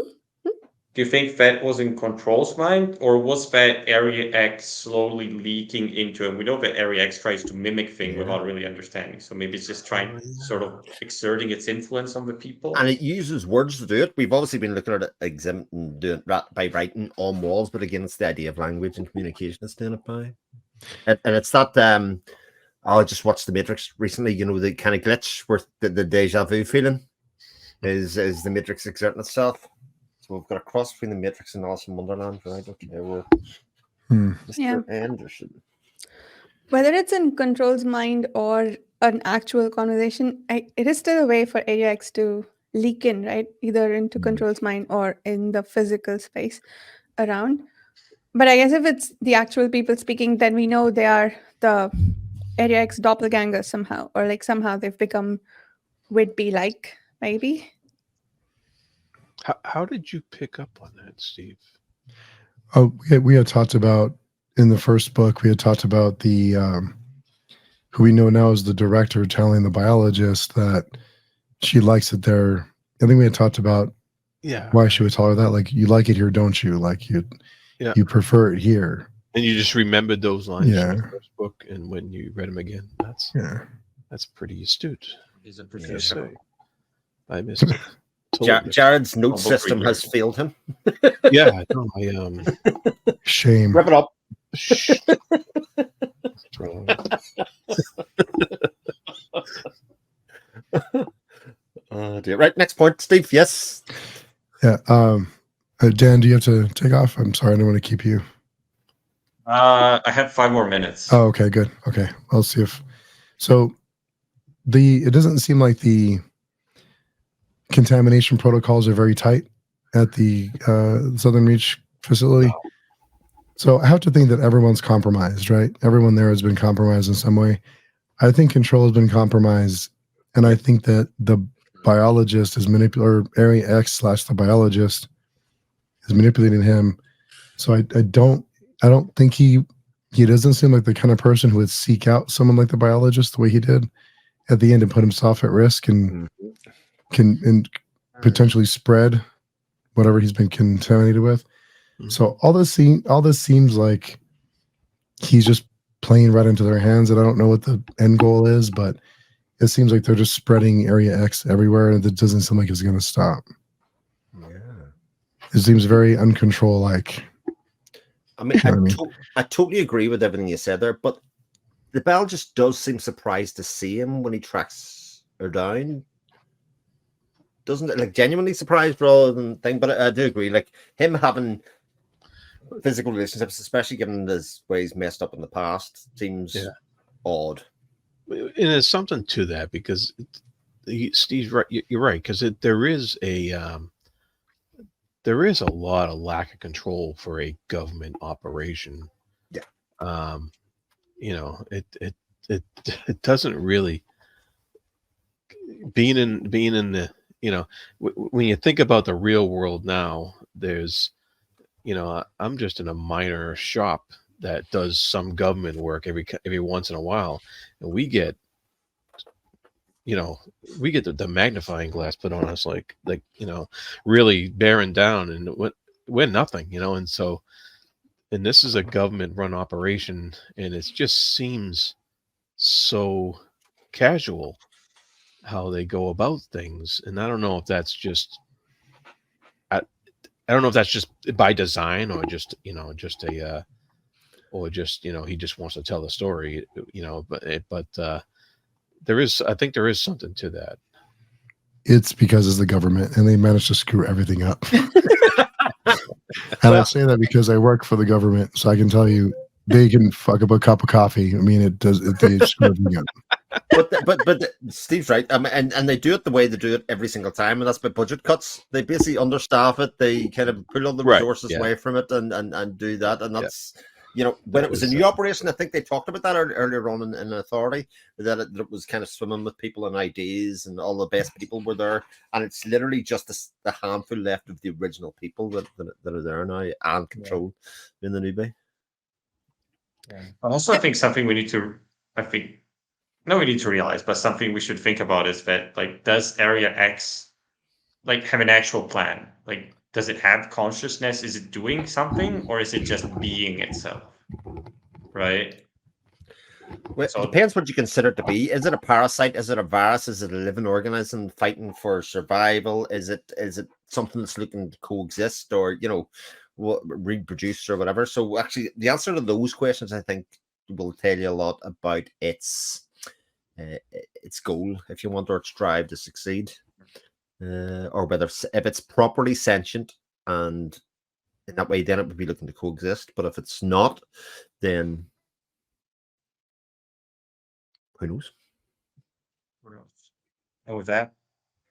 Do you think that was in Control's mind, or was that Area X slowly leaking into him? We know that Area X tries to mimic things without really understanding, so maybe it's just trying, sort of exerting its influence on the people. And it uses words to do it. We've obviously been looking at it and doing it by writing on walls, but again, it's the idea of language and communication it's doing it by. And it's that I just watched The Matrix recently, the kind of glitch where the deja vu feeling is the Matrix exerting itself. So we've got a cross between the Matrix and Alice in Wonderland, right? Okay, we're Mr. Anderson. Whether it's in Control's mind or an actual conversation, it is still a way for Area X to leak in, right? Either into Control's mind or in the physical space around. But I guess if it's the actual people speaking, then we know they are the Area X doppelgangers somehow, or like somehow they've become Whitby-like, maybe. How did you pick up on that, Steve? Oh, we had talked about in the first book. We had talked about the who we know now is the director telling the biologist that she likes it there. I think we had talked about why she would tell her that. Like, you like it here, don't you? Like you prefer it here. And you just remembered those lines from the first book, and when you read them again, that's pretty astute. He's a producer. I missed it. Jared's note system has failed him. Yeah, I shame. Wrap it up. Dear. Right, next point, Steve. Yes. Yeah. Dan, do you have to take off? I'm sorry, I don't want to keep you. I have 5 more minutes. Oh, okay, good. Okay, I'll see if so. It doesn't seem like the contamination protocols are very tight at the Southern Reach facility. So I have to think that everyone's compromised, right? Everyone there has been compromised in some way. I think Control has been compromised, and I think that the biologist is manipulating, or Area X / the biologist is manipulating him. So I don't think he doesn't seem like the kind of person who would seek out someone like the biologist the way he did at the end and put himself at risk and can potentially spread whatever he's been contaminated with. So all this seems like he's just playing right into their hands, and I don't know what the end goal is, but it seems like they're just spreading Area X everywhere, and it doesn't seem like it's going to stop. Yeah, it seems very uncontrol-like. I mean, I totally agree with everything you said there, but the biologist does seem surprised to see him when he tracks her down. Doesn't it? Like, genuinely surprised rather than thing, but I do agree. Like, him having physical relationships, especially given his ways messed up in the past, seems odd. And there's something to that, because Steve's right. You're right, because there is a lot of lack of control for a government operation. Yeah. It doesn't really being in the, when you think about the real world now, there's, I'm just in a minor shop that does some government work every once in a while, and we get the magnifying glass put on us, like really bearing down, and we're nothing, and so, and this is a government run operation, and it just seems so casual how they go about things. And I don't know if that's just I don't know if that's just by design, or just just a or just he just wants to tell the story, but I think there is something to that. It's because it's the government and they managed to screw everything up. And I say that because I work for the government, so I can tell you they can fuck up a cup of coffee. I mean, they screw everything up. But Steve's right. And they do it the way they do it every single time, and that's by budget cuts. They basically understaff it. They kind of pull all the resources away from it and do that. And that's when it was a new operation, I think they talked about that earlier on in Authority, that it was kind of swimming with people and ideas, and all the best people were there. And it's literally just the handful left of the original people that are there now and control in the new bay. Yeah. Also, I think something we need to realize, but something we should think about is that, like, does Area X have an actual plan? Like, does it have consciousness? Is it doing something, or is it just being itself? Right? Well, it depends what you consider it to be. Is it a parasite? Is it a virus? Is it a living organism fighting for survival? Is it something that's looking to coexist, or reproduce, or whatever? So actually, the answer to those questions, I think, will tell you a lot about its goal, if you want, or its drive to succeed, or whether if it's properly sentient, and in that way, then it would be looking to coexist. But if it's not, then who knows? And with that,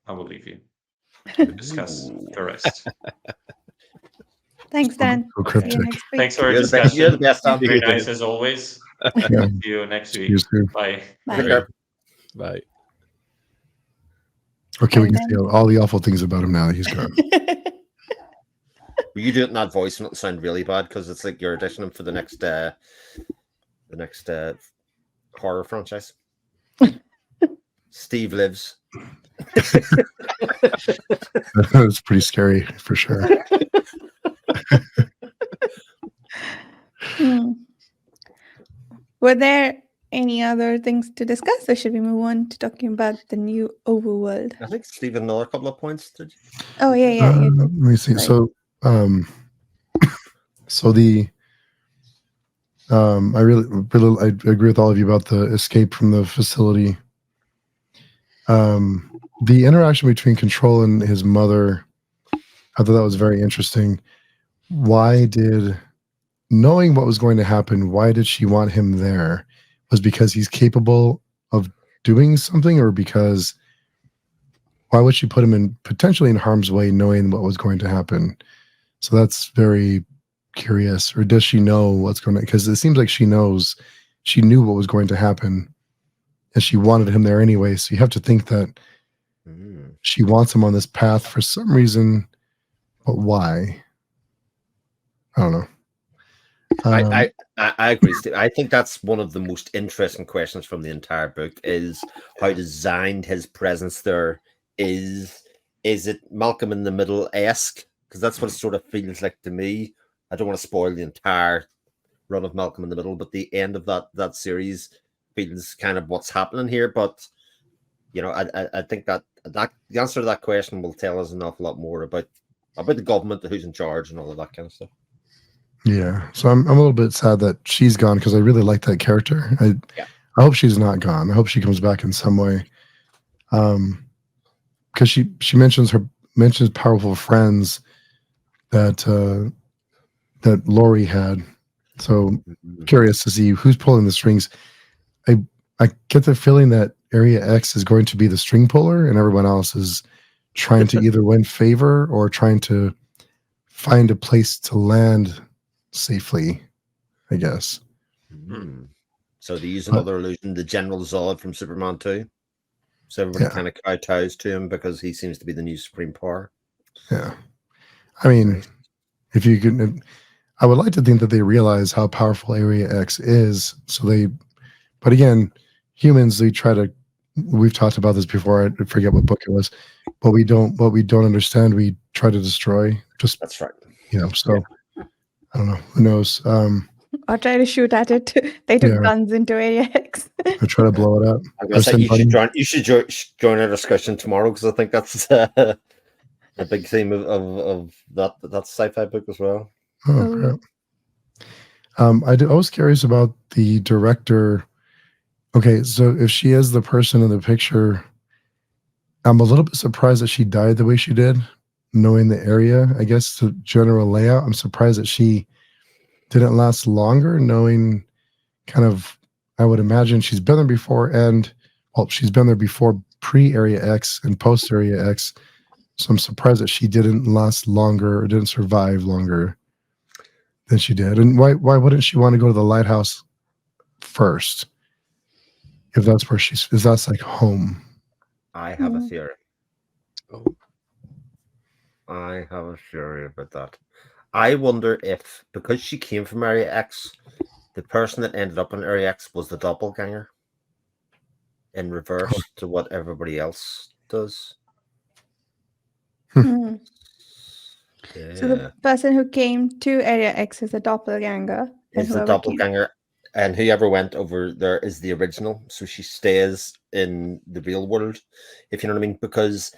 I will leave you to discuss the rest. Thanks, Dan. So See cryptic. you next week. Thanks for our You're discussion. the best, Tom. Very nice as always. Yeah. See you next week. You too. Bye. Bye. Bye. Okay, we And can say all the awful things about him now that he's gone. Will you do it in that voice and it'll sound really bad, because it's like you're auditioning for the next horror franchise. Steve Lives. That's pretty scary for sure. Were there any other things to discuss, or should we move on to talking about the new Overworld? I think Steve had another couple of points. Did you? Oh yeah. Let me see. Sorry. So the I really I agree with all of you about the escape from the facility. The interaction between Control and his mother, I thought that was very interesting. Knowing what was going to happen, why did she want him there? Was because he's capable of doing something, or because why would she put him potentially in harm's way, knowing what was going to happen? So that's very curious. Or does she know what's going to? Because it seems like she knew what was going to happen, and she wanted him there anyway. So you have to think that she wants him on this path for some reason, but why? I don't know. I agree, Steve. I think that's one of the most interesting questions from the entire book, is how designed his presence there is. Is it Malcolm in the Middle-esque? Because that's what it sort of feels like to me. I don't want to spoil the entire run of Malcolm in the Middle, but the end of that series feels kind of what's happening here. But I think that the answer to that question will tell us an awful lot more about the government, who's in charge, and all of that kind of stuff. Yeah, so I'm a little bit sad that she's gone, because I really like that character. I hope she's not gone. I hope she comes back in some way. Because she mentions powerful friends that Lori had. So curious to see who's pulling the strings. I get the feeling that Area X is going to be the string puller, and everyone else is trying to either win favor or trying to find a place to land safely, I guess. So they use another illusion, the General Zod from Superman 2. So everybody Yeah. kind of kowtows to him because he seems to be the new supreme power. Yeah. I mean, if you could, I would like to think that they realize how powerful Area X is. So but again, humans, they try to, we've talked about this before. I forget what book it was, but what we don't understand, we try to destroy. Just, That's right. So I don't know. Who knows? Or try to shoot at it. They took Yeah. guns into Area X. I try to blow it up. I'm gonna say you should join our discussion tomorrow because I think that's a big theme of that sci-fi book as well. Oh, crap. I was curious about the director. Okay, so if she is the person in the picture, I'm a little bit surprised that she died the way she did, knowing the area. I guess the general layout. I'm surprised that she didn't last longer, knowing kind of. I would imagine she's been there before, and she's been there before pre-Area X and post-Area X. So I'm surprised that she didn't last longer or didn't survive longer than she did. And why wouldn't she want to go to the lighthouse first? If that's where if that's like home. I have a theory. Oh. I have a theory about that. I wonder if, because she came from Area X, the person that ended up in Area X was the doppelganger in reverse to what everybody else does. Hmm. Yeah. So the person who came to Area X is a doppelganger. Is the whoever doppelganger, and whoever went over there is the original. So she stays in the real world, if you know what I mean. Because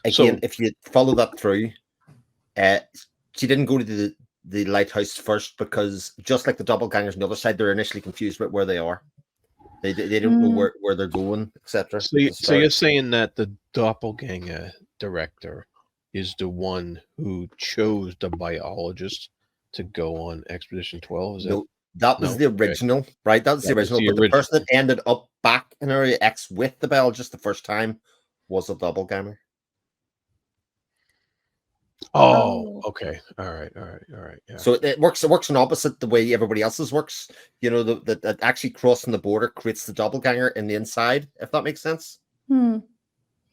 again, if you follow that through, she didn't go to the lighthouse first because just like the doppelgangers on the other side, they're initially confused about where they are. They don't know where they're going, etc. So you're saying that the doppelganger director is the one who chose the biologist to go on Expedition 12? Is that was the original, right? That was the original. But the person that ended up back in Area X with the biologist the first time was a doppelganger. Oh, okay. All right. Yeah. So it works in opposite the way everybody else's works. You know, that actually crossing the border creates the doppelganger in the inside, if that makes sense.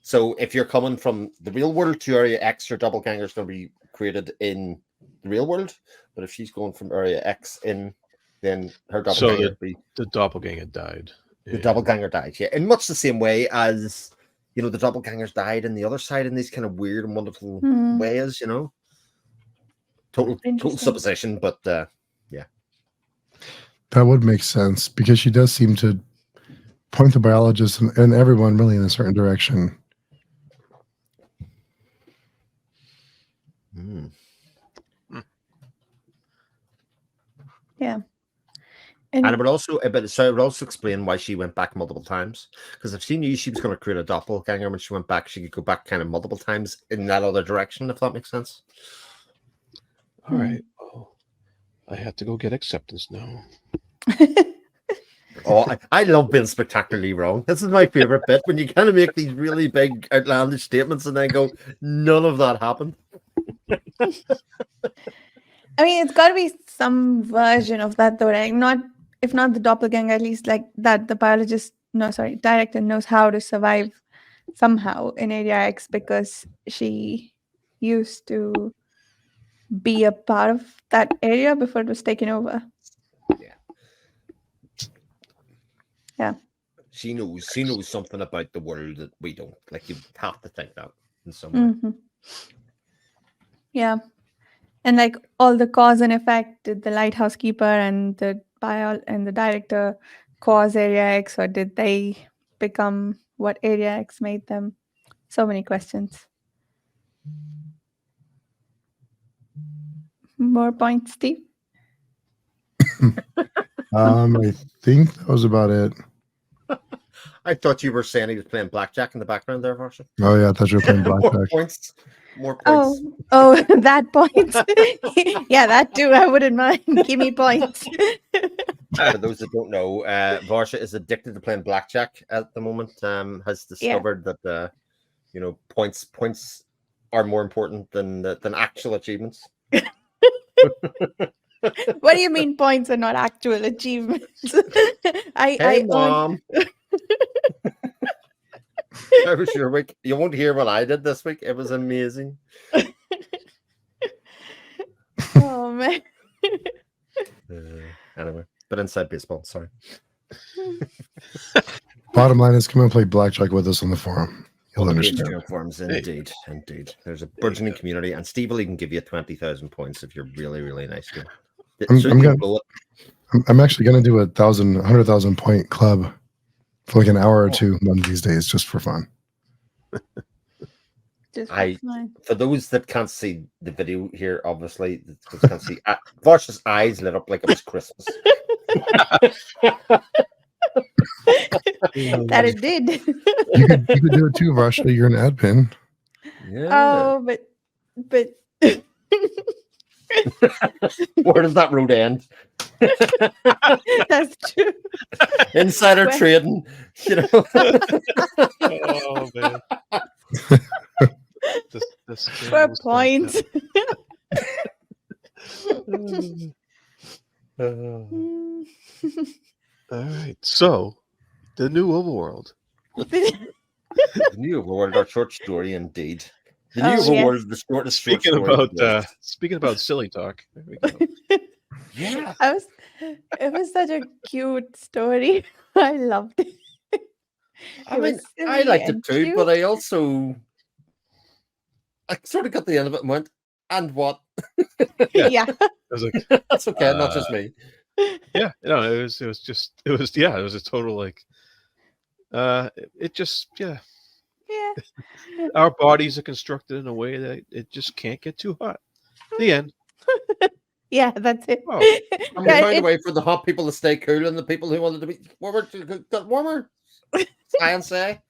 So if you're coming from the real world to Area X, your doppelganger is going to be created in the real world. But if she's going from Area X in, then her doppelganger the doppelganger died. The doppelganger died, yeah. In much the same way as, you know, the doppelgangers died in the other side in these kind of weird and wonderful ways, you know. Total supposition, but yeah. That would make sense because she does seem to point the biologist and everyone really in a certain direction. Yeah. And it would also explain why she went back multiple times. Because if she knew she was going to create a doppelganger when she went back, she could go back kind of multiple times in that other direction, if that makes sense. All right. Well, I have to go get acceptance now. I love being spectacularly wrong. This is my favorite bit, when you kind of make these really big outlandish statements and then go, none of that happened. I mean, it's got to be some version of that, though, right? If not the doppelganger, at least like that the director knows how to survive somehow in Area X because she used to be a part of that area before it was taken over. Yeah. She knows something about the world that we don't. Like, you have to think that in some way. Yeah. And like all the cause and effect, did the lighthouse keeper and the director cause Area X, or did they become what Area X made them? So many questions. More points, Steve? I think that was about it. I thought you were saying he was playing blackjack in the background there, Varsha. Oh yeah, I thought you were playing blackjack. More points. Oh, that point. Yeah, that too. I wouldn't mind. Give me points. For those that don't know, Varsha is addicted to playing blackjack at the moment. Has discovered that points are more important than actual achievements. What do you mean points are not actual achievements? Hey, Mom. How was your week? You won't hear what I did this week. It was amazing. Oh man. Anyway, but inside baseball. Sorry. Bottom line is, come and play blackjack with us on the forum. You'll understand. Patreon forums, indeed. There's a burgeoning community, and Steve will even give you 20,000 points if you're really, really nice to him. I'm actually going to do 100,000 point club for like an hour or two one of these days, just for fun. For those that can't see the video here, obviously, can't see. Varsh's eyes lit up like it was Christmas. That it did. You could do it too, Varsha. You're an admin. Yeah. Oh, but where does that road end? That's true. Insider trading, you know. Oh man. For points. All right. So, the new Overworld. The new Overworld, our short story, indeed. The new Overworld is the shortest short story. Speaking about silly talk. There we go. Yeah. It was such a cute story. I loved it. I mean, I liked it too, but I sort of got the end of it and went, and what? Yeah. I was like, that's okay, not just me. Yeah, no, it was a total like it just Yeah. Our bodies are constructed in a way that it just can't get too hot. The end. Yeah, that's it. Oh. And we found a way for the hot people to stay cool and the people who wanted to be warmer got warmer. Science say.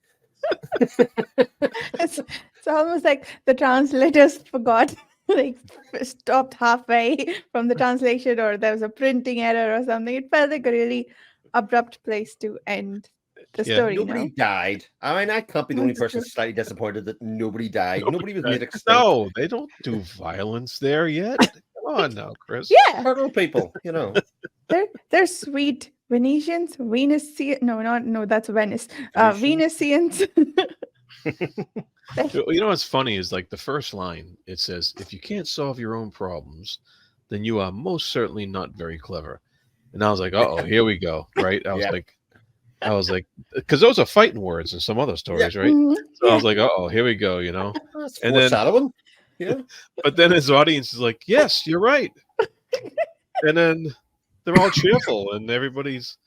It's almost like the translators forgot, like stopped halfway from the translation, or there was a printing error or something. It felt like a really abrupt place to end the story. Nobody died. I mean, I can't be the only person slightly disappointed that nobody died. Nobody was made extinct. No, they don't do violence there yet. Come on now, Chris. Yeah, turtle people, you know. They're sweet Venetians, no, that's Venice. Venusians. You know what's funny is like the first line, it says, if you can't solve your own problems, then you are most certainly not very clever. And I was like, uh-oh, here we go. Right. I was like, because those are fighting words in some other stories, right? Mm-hmm. So I was like, uh-oh, here we go, you know. That's and then foreshadowing. Yeah. But then his audience is like, yes, you're right. And then they're all cheerful and everybody's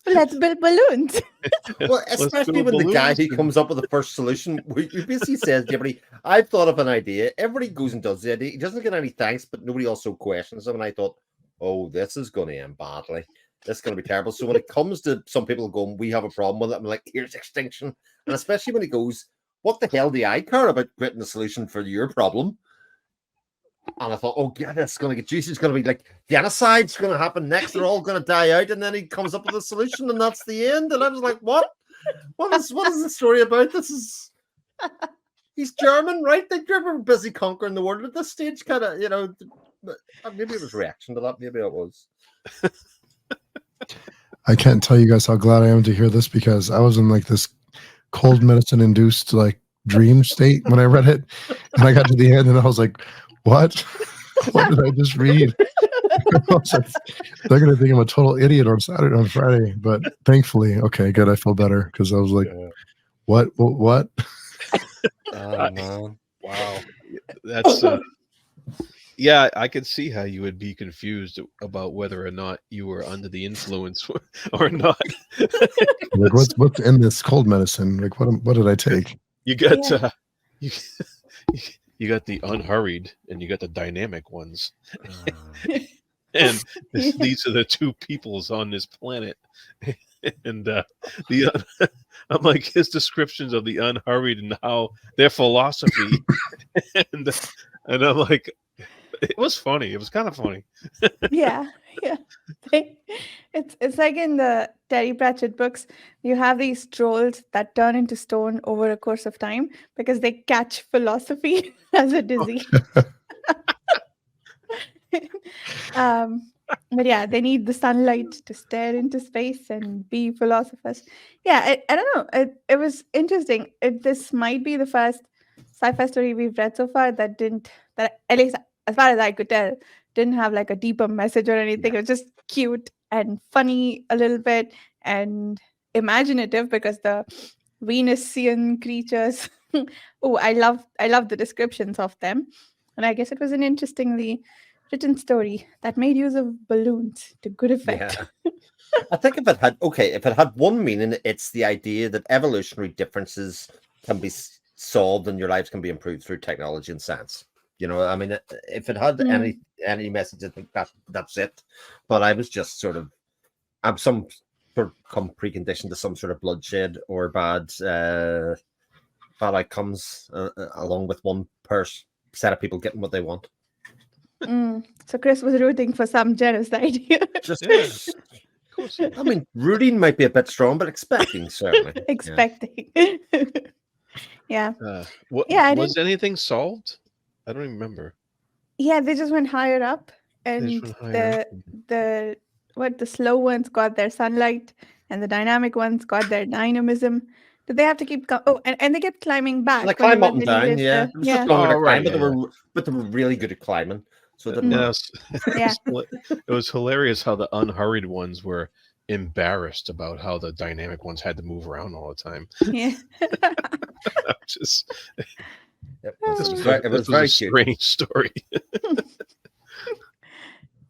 let's build balloons. Well, especially when the guy who comes up with the first solution, he basically says to everybody, I've thought of an idea. Everybody goes and does the idea. He doesn't get any thanks, but nobody also questions him. And I thought, oh, this is going to end badly. This is going to be terrible. So when it comes to some people going, we have a problem with it, I'm like, here's extinction. And especially when he goes, what the hell do I care about creating a solution for your problem? And I thought, oh, God, that's going to get juicy. It's going to be like genocide's going to happen next. They're all going to die out. And then he comes up with a solution, and that's the end. And I was like, what? What is the story about? He's German, right? They're busy conquering the world at this stage, kind of, you know. Maybe it was reaction to that. Maybe it was. I can't tell you guys how glad I am to hear this, because I was in like this cold medicine induced like dream state when I read it, and I got to the end and I was like, what? What did I just read? I was like, they're gonna think I'm a total idiot on Friday, but thankfully, okay, good. I feel better, because I was like, what? Oh man! Wow, that's yeah. I could see how you would be confused about whether or not you were under the influence or not. Like, what's in this cold medicine? Like, what did I take? You got you got the unhurried and you got the dynamic ones. And these are the two peoples on this planet. And I'm like, his descriptions of the unhurried and how their philosophy. and I'm like, it was funny. It was kind of funny. Yeah. It's like in the Terry Pratchett books, you have these trolls that turn into stone over a course of time because they catch philosophy as a disease. But yeah, they need the sunlight to stare into space and be philosophers. Yeah, I don't know. It was interesting. This might be the first sci-fi story we've read so far that at least as far as I could tell, didn't have like a deeper message or anything. It was just cute and funny a little bit and imaginative because the Venusian creatures. Oh, I love the descriptions of them. And I guess it was an interestingly written story that made use of balloons to good effect. Yeah. I think if it had one meaning, it's the idea that evolutionary differences can be solved and your lives can be improved through technology and science. You know, I mean, if it had any message, I think that's it. But I was just sort of, I'm some sort of come preconditioned to some sort of bloodshed or bad outcomes along with one set of people getting what they want. So Chris was rooting for some genocide here. Just, Yeah. Of course. I mean, rooting might be a bit strong, but expecting certainly. Expecting. Yeah. I was anything solved? I don't even remember. Yeah, they just went higher up, and the slow ones got their sunlight, and the dynamic ones got their dynamism. Did they have to keep? And they kept climbing back. And they climb up whenever and they down. needed Yeah, the- it was just longer to climb, but they were really good at climbing. So it didn't matter. Yeah. It was hilarious how the unhurried ones were embarrassed about how the dynamic ones had to move around all the time. Yeah. Just Yep. it was very a strange story.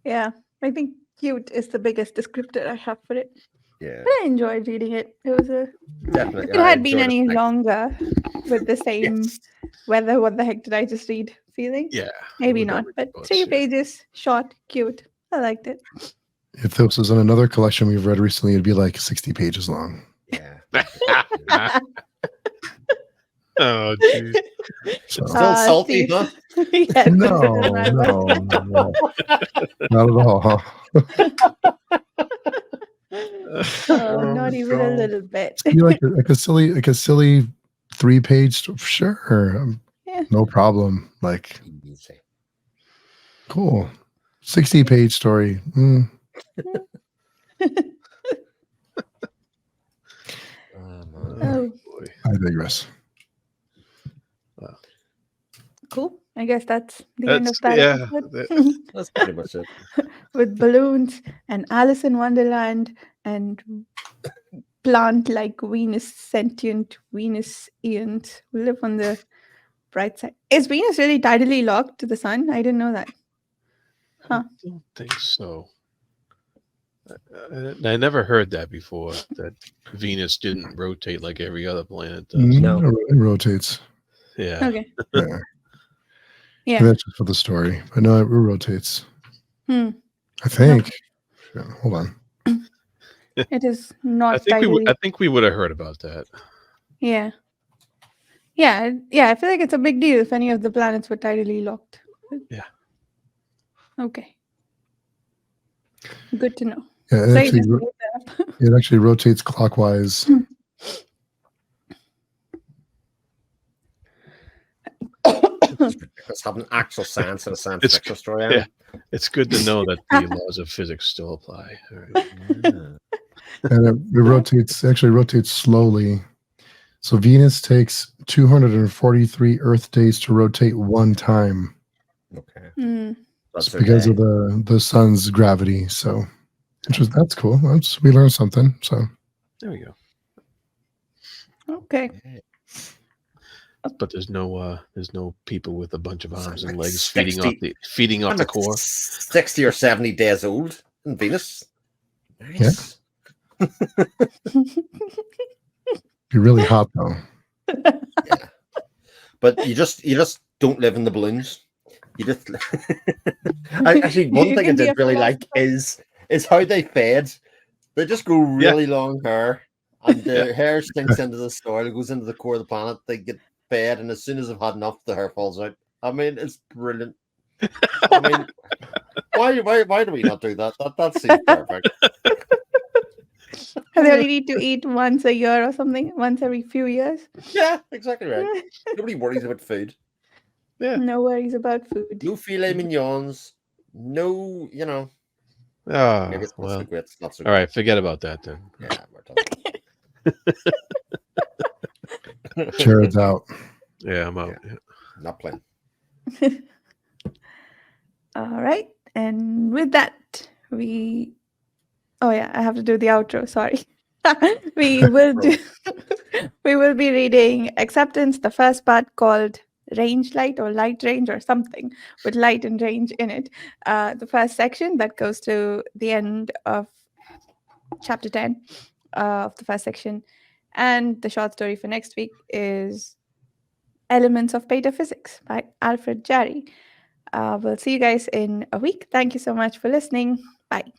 Yeah, I think cute is the biggest descriptor I have for it. Yeah, But I enjoyed reading it. It was definitely. If it had been any longer with the same Yes. whether what the heck did I just read feeling? Yeah, Maybe with not. every But books, 3 yeah. pages, short, cute. I liked it. If this was in another collection we've read recently, it'd be like 60 pages long. Yeah. Oh, geez. So, Still salty, huh? Yes, no, not at all. not even a little bit. You like a silly 3-page, sure, Yeah. no problem. Like, Easy. cool, 60-page story. Oh, Boy. I digress. cool. I guess that's the end of that. Yeah, episode. That's pretty much it. With balloons and Alice in Wonderland and plant like Venus, sentient Venusians who live on the bright side. Is Venus really tidally locked to the sun? I didn't know that. Huh. I don't think so. I never heard that before, that Venus didn't rotate like every other planet does. No. It rotates. Yeah. Okay. Yeah. Yeah. And that's just for the story, but no, it rotates. Hmm. I think. Yeah, hold on. It is not I think tidally. we would have heard about that. Yeah. Yeah. Yeah. I feel like it's a big deal if any of the planets were tidally locked. Yeah. Okay. Good to know. Yeah, So you just made that up. it actually rotates clockwise. Let's have an actual science and a science It's- fiction story. yeah. It's good to know that the laws of physics still apply. All right. Yeah. And it rotates slowly. So Venus takes 243 Earth days to rotate one time. Okay. Hmm. That's It's because okay. of the sun's gravity. So that's cool. We learned something. So There we go. Okay. But there's no people with a bunch of It's arms like and legs 60 feeding off I'm the like core. 60 or 70 days old in Venus. Nice. be really hot though. Yeah. But you just don't live in the balloons. You just actually one You thing I can be did a really like is how they fed. They just grow really long hair, and the hair sinks into the soil. It goes into the core of the planet. They get fed, and as soon as they've had enough, the hair falls out. I mean, it's brilliant. I mean, why do we not do that? That seems perfect. And they only need to eat once a year or something, once every few years. Yeah, exactly right. Nobody worries about food. Yeah. No worries about food. No filet mignons. No, Oh, Maybe it's not so well. great. It's not so All right, forget about that then. great. Yeah, we're done. Jared's out. Yeah, I'm out. Yeah. Not playing. All right. And with that, oh yeah, I have to do the outro. Sorry. we will be reading Acceptance, the first part called Range Light or Light Range or something with light and range in it. The first section that goes to the end of chapter 10 of the first section. And the short story for next week is Elements of Pataphysics by Alfred Jarry. We'll see you guys in a week. Thank you so much for listening. Bye.